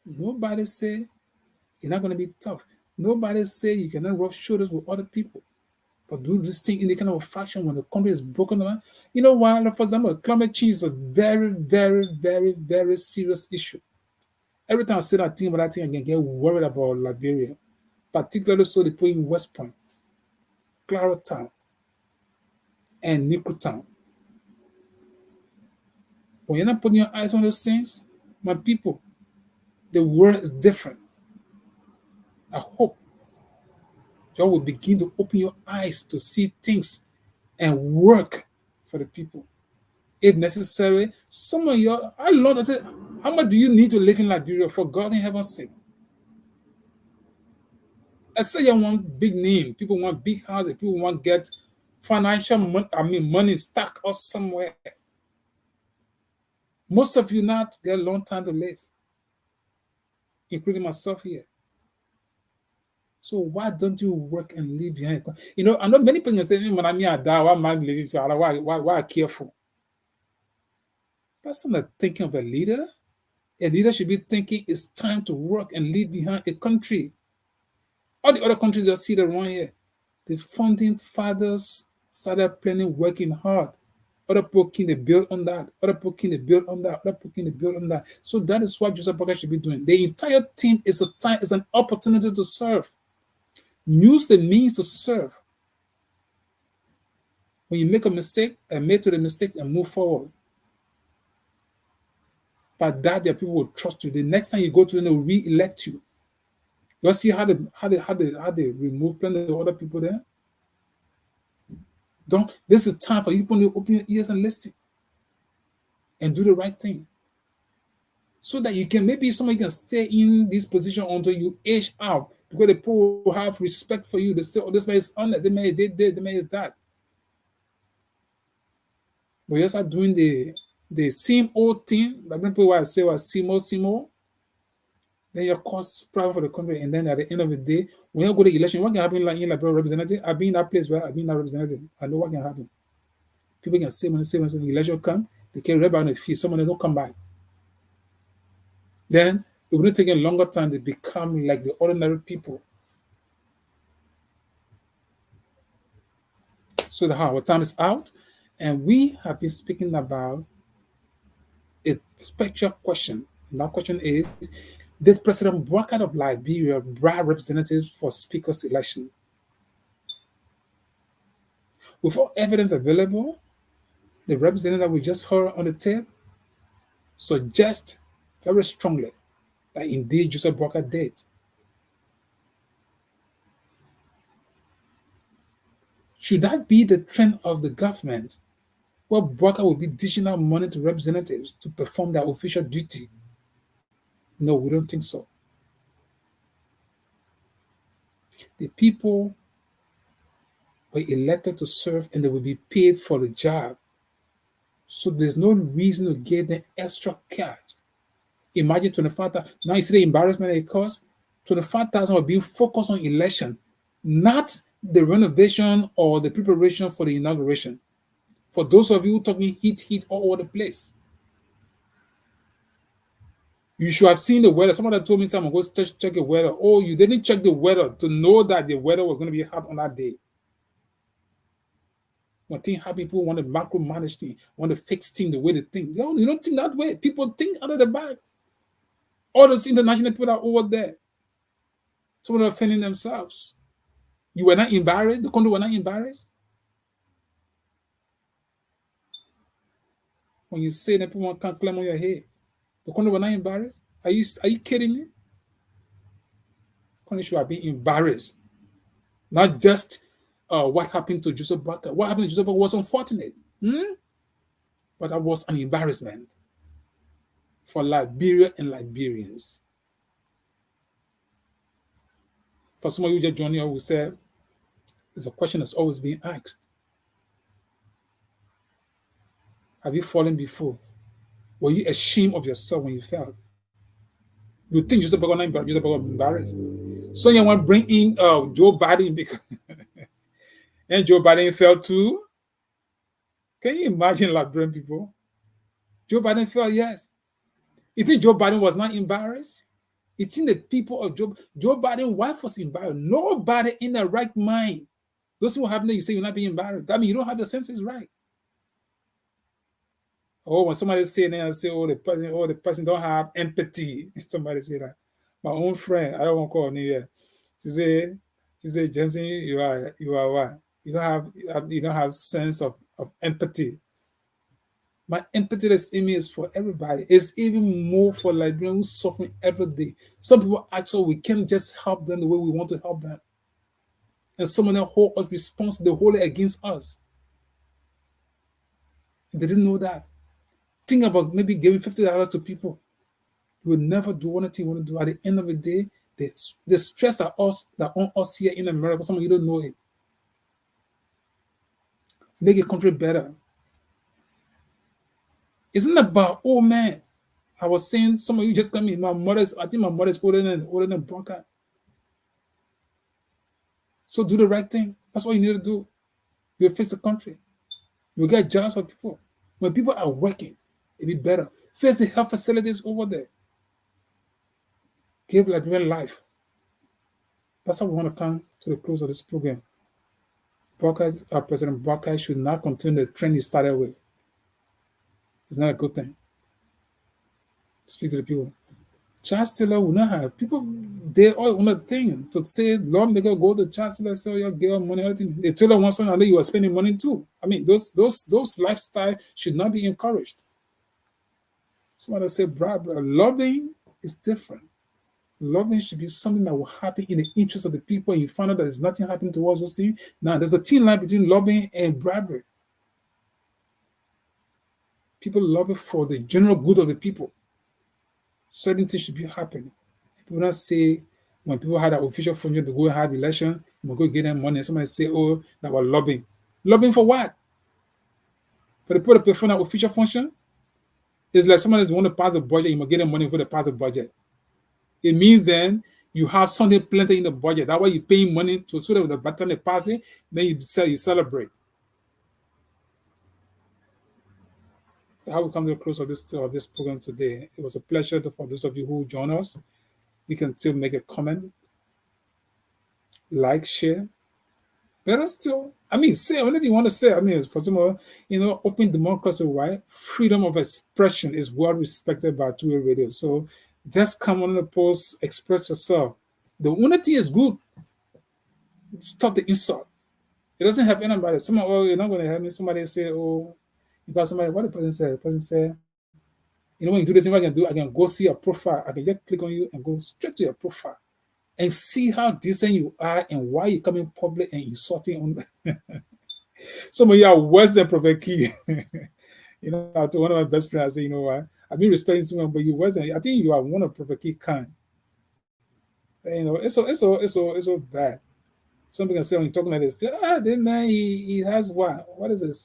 Nobody say you're not going to be tough. Nobody say you cannot rub shoulders with other people. But do this thing in the kind of fashion when the country is broken down. You know why? For example, climate change is a very, very, very, very serious issue. Every time I say that thing about that thing, I can get worried about Liberia, particularly so they put in West Point, Clara Town, and Nickel Town. When you're not putting your eyes on those things, my people, the world is different. I hope you will begin to open your eyes to see things and work for the people. If necessary, some of your, I said, how much do you need to live in Liberia, for God in heaven's sake? I say you want big name, people want big houses, people want get financial money stuck up somewhere. Most of you not get a long time to live, including myself here. So why don't you work and leave behind? I know many people say, when I'm here, why am I living for? Why I care for? That's not the thinking of a leader. A leader should be thinking it's time to work and leave behind a country. All the other countries you see around here, the founding fathers started planning, working hard. Other people can build on that. Other people can build on that. Other people can build on that. So that is what Joseph Boakai should be doing. The entire team is an opportunity to serve. Use the means to serve. When you make a mistake, admit to the mistake and move forward. But that the people will trust you. The next time you go to them, they will re-elect you. You see how they remove plenty of other people there? This is time for you to open your ears and listen and do the right thing. So that you can, maybe somebody can stay in this position until you age out, because the people will have respect for you. They say, oh, this man is honest, the man is this, the man is that. But you start doing the same old thing, like people who say was Simo, then you're cost problem for the country. And then at the end of the day, when you go to election, what can happen in Liberia representative? I've been in that place where I've been that representative. I know what can happen. People can say when the election come, they can rebel on the field, someone don't come back. Then it will take a longer time to become like the ordinary people. So our time is out, and we have been speaking about a special question. And that question is, did President Boakai of Liberia bribe representatives for speaker's election? With all evidence available, the representative we just heard on the tape suggest very strongly that indeed Joseph Boakai did. Should that be the trend of the government, where Boakai will be dishing out money to representatives to perform their official duty? No, we don't think so. The people were elected to serve and they will be paid for the job. So there's no reason to give them extra cash. Imagine 25,000. Now you see the embarrassment it costs. 25,000 are being focused on election, not the renovation or the preparation for the inauguration. For those of you talking heat all over the place. You should have seen the weather. Somebody told me someone go check the weather. Oh, you didn't check the weather to know that the weather was going to be hot on that day. When things happen, people want to micromanage things, want to fix things the way they think. You don't think that way. People think out of the bag. All those international people are over there. Some of them are offending themselves. You were not embarrassed? The country were not embarrassed? When you say that people can't climb on your head, the country were not embarrassed? Are you kidding me? The country should have been embarrassed. Not just what happened to Joseph Boakai. What happened to Joseph Boakai was unfortunate. But that was an embarrassment for Liberia and Liberians. For some of you just joining us, we said, it's a question that's always being asked. Have you fallen before? Were you ashamed of yourself when you failed? You think Joseph Boakai not Joseph Boakai embarrassed? So you want to bring in Joe Biden because and Joe Biden failed too. Can you imagine Liberian people? Joe Biden failed, yes. You think Joe Biden was not embarrassed? You think the people of Joe Biden's wife was embarrassed? Nobody in their right mind. Those who happen, you say you're not being embarrassed. That means you don't have the senses right. Oh, when somebody say that, I say, oh, the person don't have empathy. Somebody say that. My own friend, I don't want to call her name here. She said, Jensen, you are what? You don't have sense of empathy. My empathy in me is for everybody. It's even more for Liberians who suffering every day. Some people ask, oh, we can't just help them the way we want to help them. And some of them hold us responsible, they hold it against us. And they didn't know that. Think about maybe giving $50 to people. You will never do anything you want to do. At the end of the day, the stress that on us here in America, some of you don't know it. Make a country better. Isn't about, oh man, I was saying some of you just come in. I think my mother's older than Boakai. So do the right thing. That's all you need to do. You'll fix the country. You'll get jobs for people. When people are working, it'll be better. Fix the health facilities over there. Give Liberian life. That's how we want to come to the close of this program. President Boakai should not continue the trend he started with. It's not a good thing. Speak to the people. Chancellor will not have people. They all want a thing to say lawmaker go to Chancellor, say, oh, you give money, everything. They tell her once and you are spending money too. I mean, those lifestyle should not be encouraged. Somebody say bribe. Lobbying is different. Lobbying should be something that will happen in the interest of the people, and you find out that there's nothing happening towards those things. Now, there's a thin line between lobbying and bribery. People lobby for the general good of the people. Certain things should be happening. People not say when people had an official function to go and have election, we go get them money. Somebody say, oh, that was lobbying. Lobbying for what? For the people to perform that official function? It's like somebody want to pass a budget, you must get them money for the pass the budget. It means then you have something plenty in the budget. That's why you're paying money to so that by the time they pass it, then you celebrate. How we come to the close of this program today. It was a pleasure for those of you who join us. You can still make a comment, like, share. Better still, say anything you want to say. For some, open democracy, right? Freedom of expression is well respected by two-way radio. So just come on the post, express yourself. The unity is good. Stop the insult. It doesn't help anybody. You're not going to help me. Somebody say, oh, because somebody, what the person said? The person said, when you do this, what I can go see your profile. I can just click on you and go straight to your profile and see how decent you are and why you come in public and insulting on. Some of you are worse than Prophet Key. To one of my best friends, I say, what? I've been respecting someone, but you worse than. I think you are one of Prophet Key kind. It's so bad. Some people can say when you're talking like this, then man, he has what? What is it?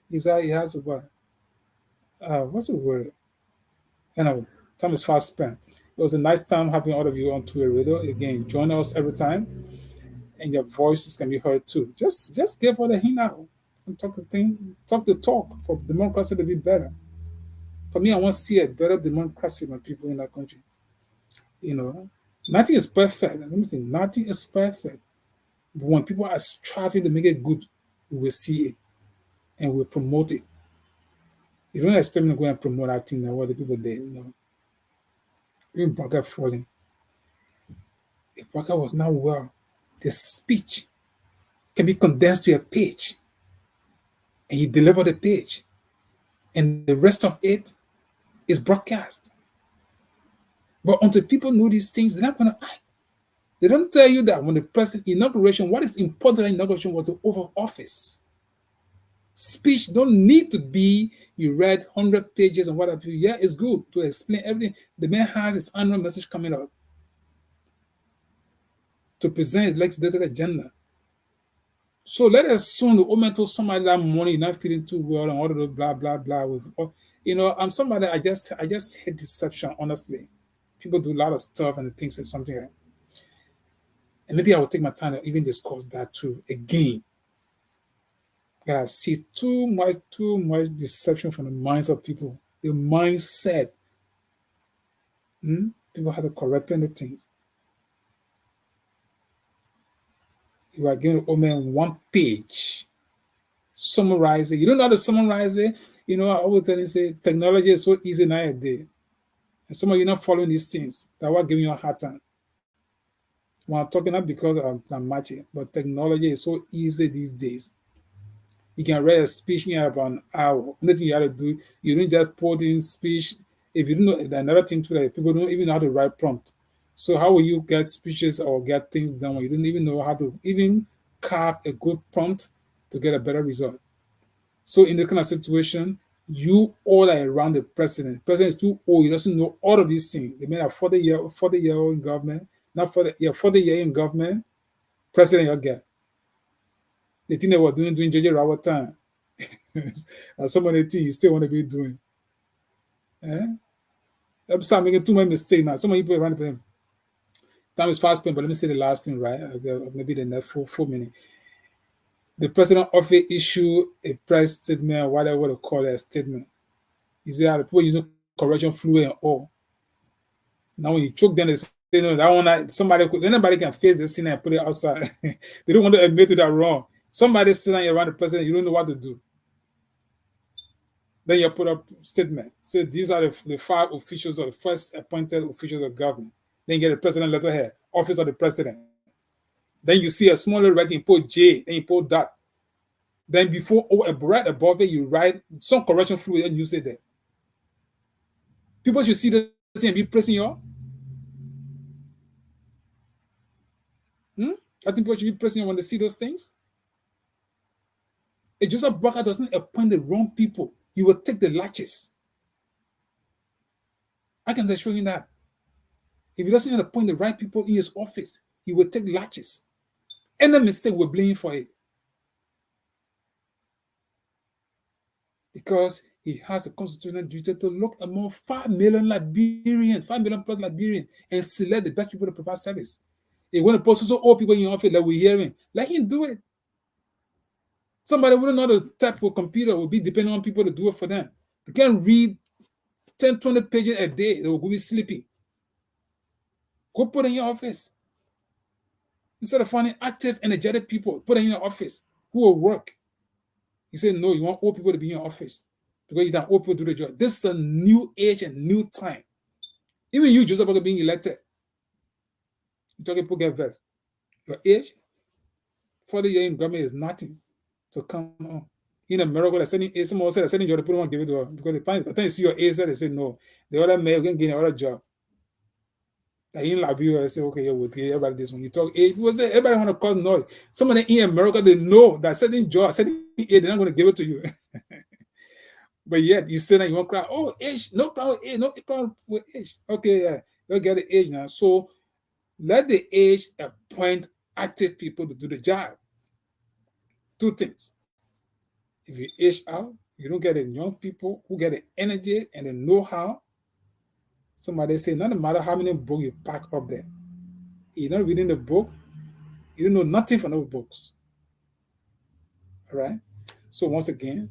He has what? What's the word? Anyway, time is fast spent. It was a nice time having all of you on Twitter Radio. Again, join us every time, and your voices can be heard too. Just give all the hint out and talk the talk for democracy to be better. For me, I want to see a better democracy when people in that country. Nothing is perfect. Let me say, nothing is perfect. But when people are striving to make it good, we will see it and we'll promote it. You don't expect me to go and promote that thing now, what the people did, Even Boakai falling. If Boakai was not well, the speech can be condensed to a page. And he delivered the page. And the rest of it is broadcast. But until people know these things, they're not going to act. They don't tell you that when the president inauguration, what is important in inauguration was the Oval Office. Speech don't need to be you read 100 pages and whatever. Yeah, it's good to explain everything. The man has his annual message coming up to present his legislative agenda. So let us assume the moment to somebody that morning not feeling too well and all of the blah blah blah with I'm somebody, I just hate deception, honestly. People do a lot of stuff and think it's something like, and maybe I will take my time to even discuss that too again. But I see too much deception from the minds of people. The mindset. People have to correct plenty things. You are going to open one page, summarize it. You don't know how to summarize it. I always tell you, say, technology is so easy nowadays. And some of you not following these things. That's what giving you a hard time. Well, I'm talking not because I'm matching, but technology is so easy these days. You can write a speech in about an hour. Nothing you have to do, you don't just put in speech. If you don't know, another thing too, like people don't even know how to write prompt. So how will you get speeches or get things done when you don't even know how to even carve a good prompt to get a better result? So in this kind of situation, you all are around the president. The president is too old. He doesn't know all of these things. They made a 40 year old in government, not 40 year in government, president you get. The thing they were doing JJ Rawat time. And some of the things you still want to be doing. Eh? I'm start making too many mistakes now. Some of you people around the time is fast spent, but let me say the last thing, right? Maybe the next 4 minutes. The president often issue a press statement, whatever what they call it, a statement. You see how the people using correction fluid and all. Now when you choke them, they say, no, that one, anybody can face this thing and put it outside. They don't want to admit to that wrong. Somebody sitting around the president, you don't know what to do. Then you put up statement. So these are the 5 officials or the first appointed officials of government. Then you get the president letterhead, office of the president. Then you see a smaller writing, you put J, then you put that. Then before, right above it, you write some correction fluid and you say that. People should see this and be pressing you. I think people should be pressing you when they see those things. If Joseph Boakai doesn't appoint the wrong people, he will take the latches. I can assure you that. If he doesn't appoint the right people in his office, he will take latches. Any mistake, we're blaming for it. Because he has a constitutional duty to look among 5 million Liberians, 5 million plus Liberians, and select the best people to provide service. If you want to post so old people in your office that we're hearing, let him do it. Somebody wouldn't know the type of computer will be depending on people to do it for them. They can't read 10, 20 pages a day. They will be sleepy. Go put it in your office. Instead of finding active, energetic people, put it in your office who will work. You say, no, you want old people to be in your office because you don't old people do the job. This is a new age and new time. Even you, Joseph, are being elected. You talking people get vexed. Your age, 40 years in government is nothing to come on. In America, they're sending age. Someone said they're sending job, they put them give it to her because by the time you see your age, they say no. The other man can get another job. In Liberia, I say, okay, yeah, we'll get everybody this one. You talk age, people say everybody want to cause noise. Somebody in America, they know that certain job, certain age, they're not going to give it to you. But yet you say that you want to cry, oh, age, no problem with age, no problem with age. Okay, yeah, you'll get the age now. So let the age appoint active people to do the job. 2 things. If you age out, you don't get the young people who get the energy and the know-how. Somebody say, no matter how many books you pack up there, you're not reading the book, you don't know nothing from those books. All right? So once again,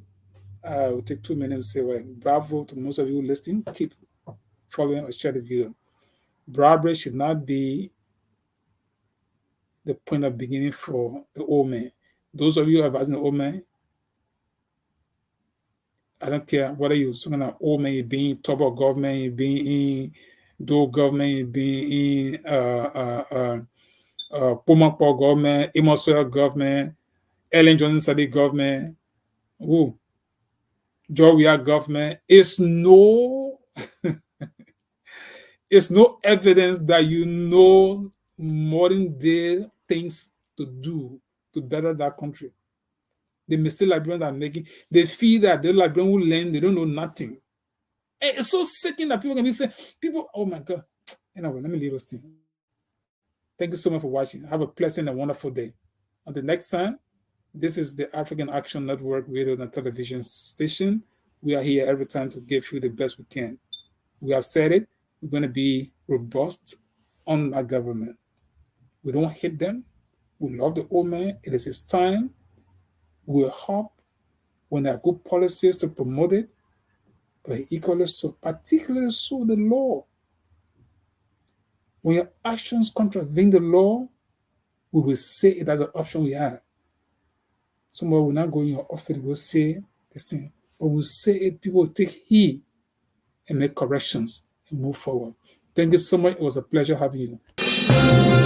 we'll take 2 minutes to say, well, bravo to most of you listening. Keep following or share the video. Bribery should not be the point of beginning for the old man. Those of you who have asked the old man, I don't care whether you're talking about old man, you're being top of government, you're being in do government, you're being in Pumapo government, Imoswell government, Ellen Johnson Sadi government, Joria government. It's no evidence that you know modern day things to do to better that country. The mistake Liberians are making, they feel that the Liberians who learn, they don't know nothing. It's so sickening that people can be saying, oh my God. Anyway, let me leave this thing. Thank you so much for watching. Have a pleasant and wonderful day. Until next time, this is the African Action Network radio and television station we are here every time to give you the best we can. We have said it, we're going to be robust on our government. We don't hate them. We love the old man. It is his time. We'll help when there are good policies to promote it, but equally so, particularly so the law. When your actions contravene the law, we will say it as an option we have. Somebody will not go in your office and will say this thing, but we'll say it, people will take heed and make corrections and move forward. Thank you so much. It was a pleasure having you.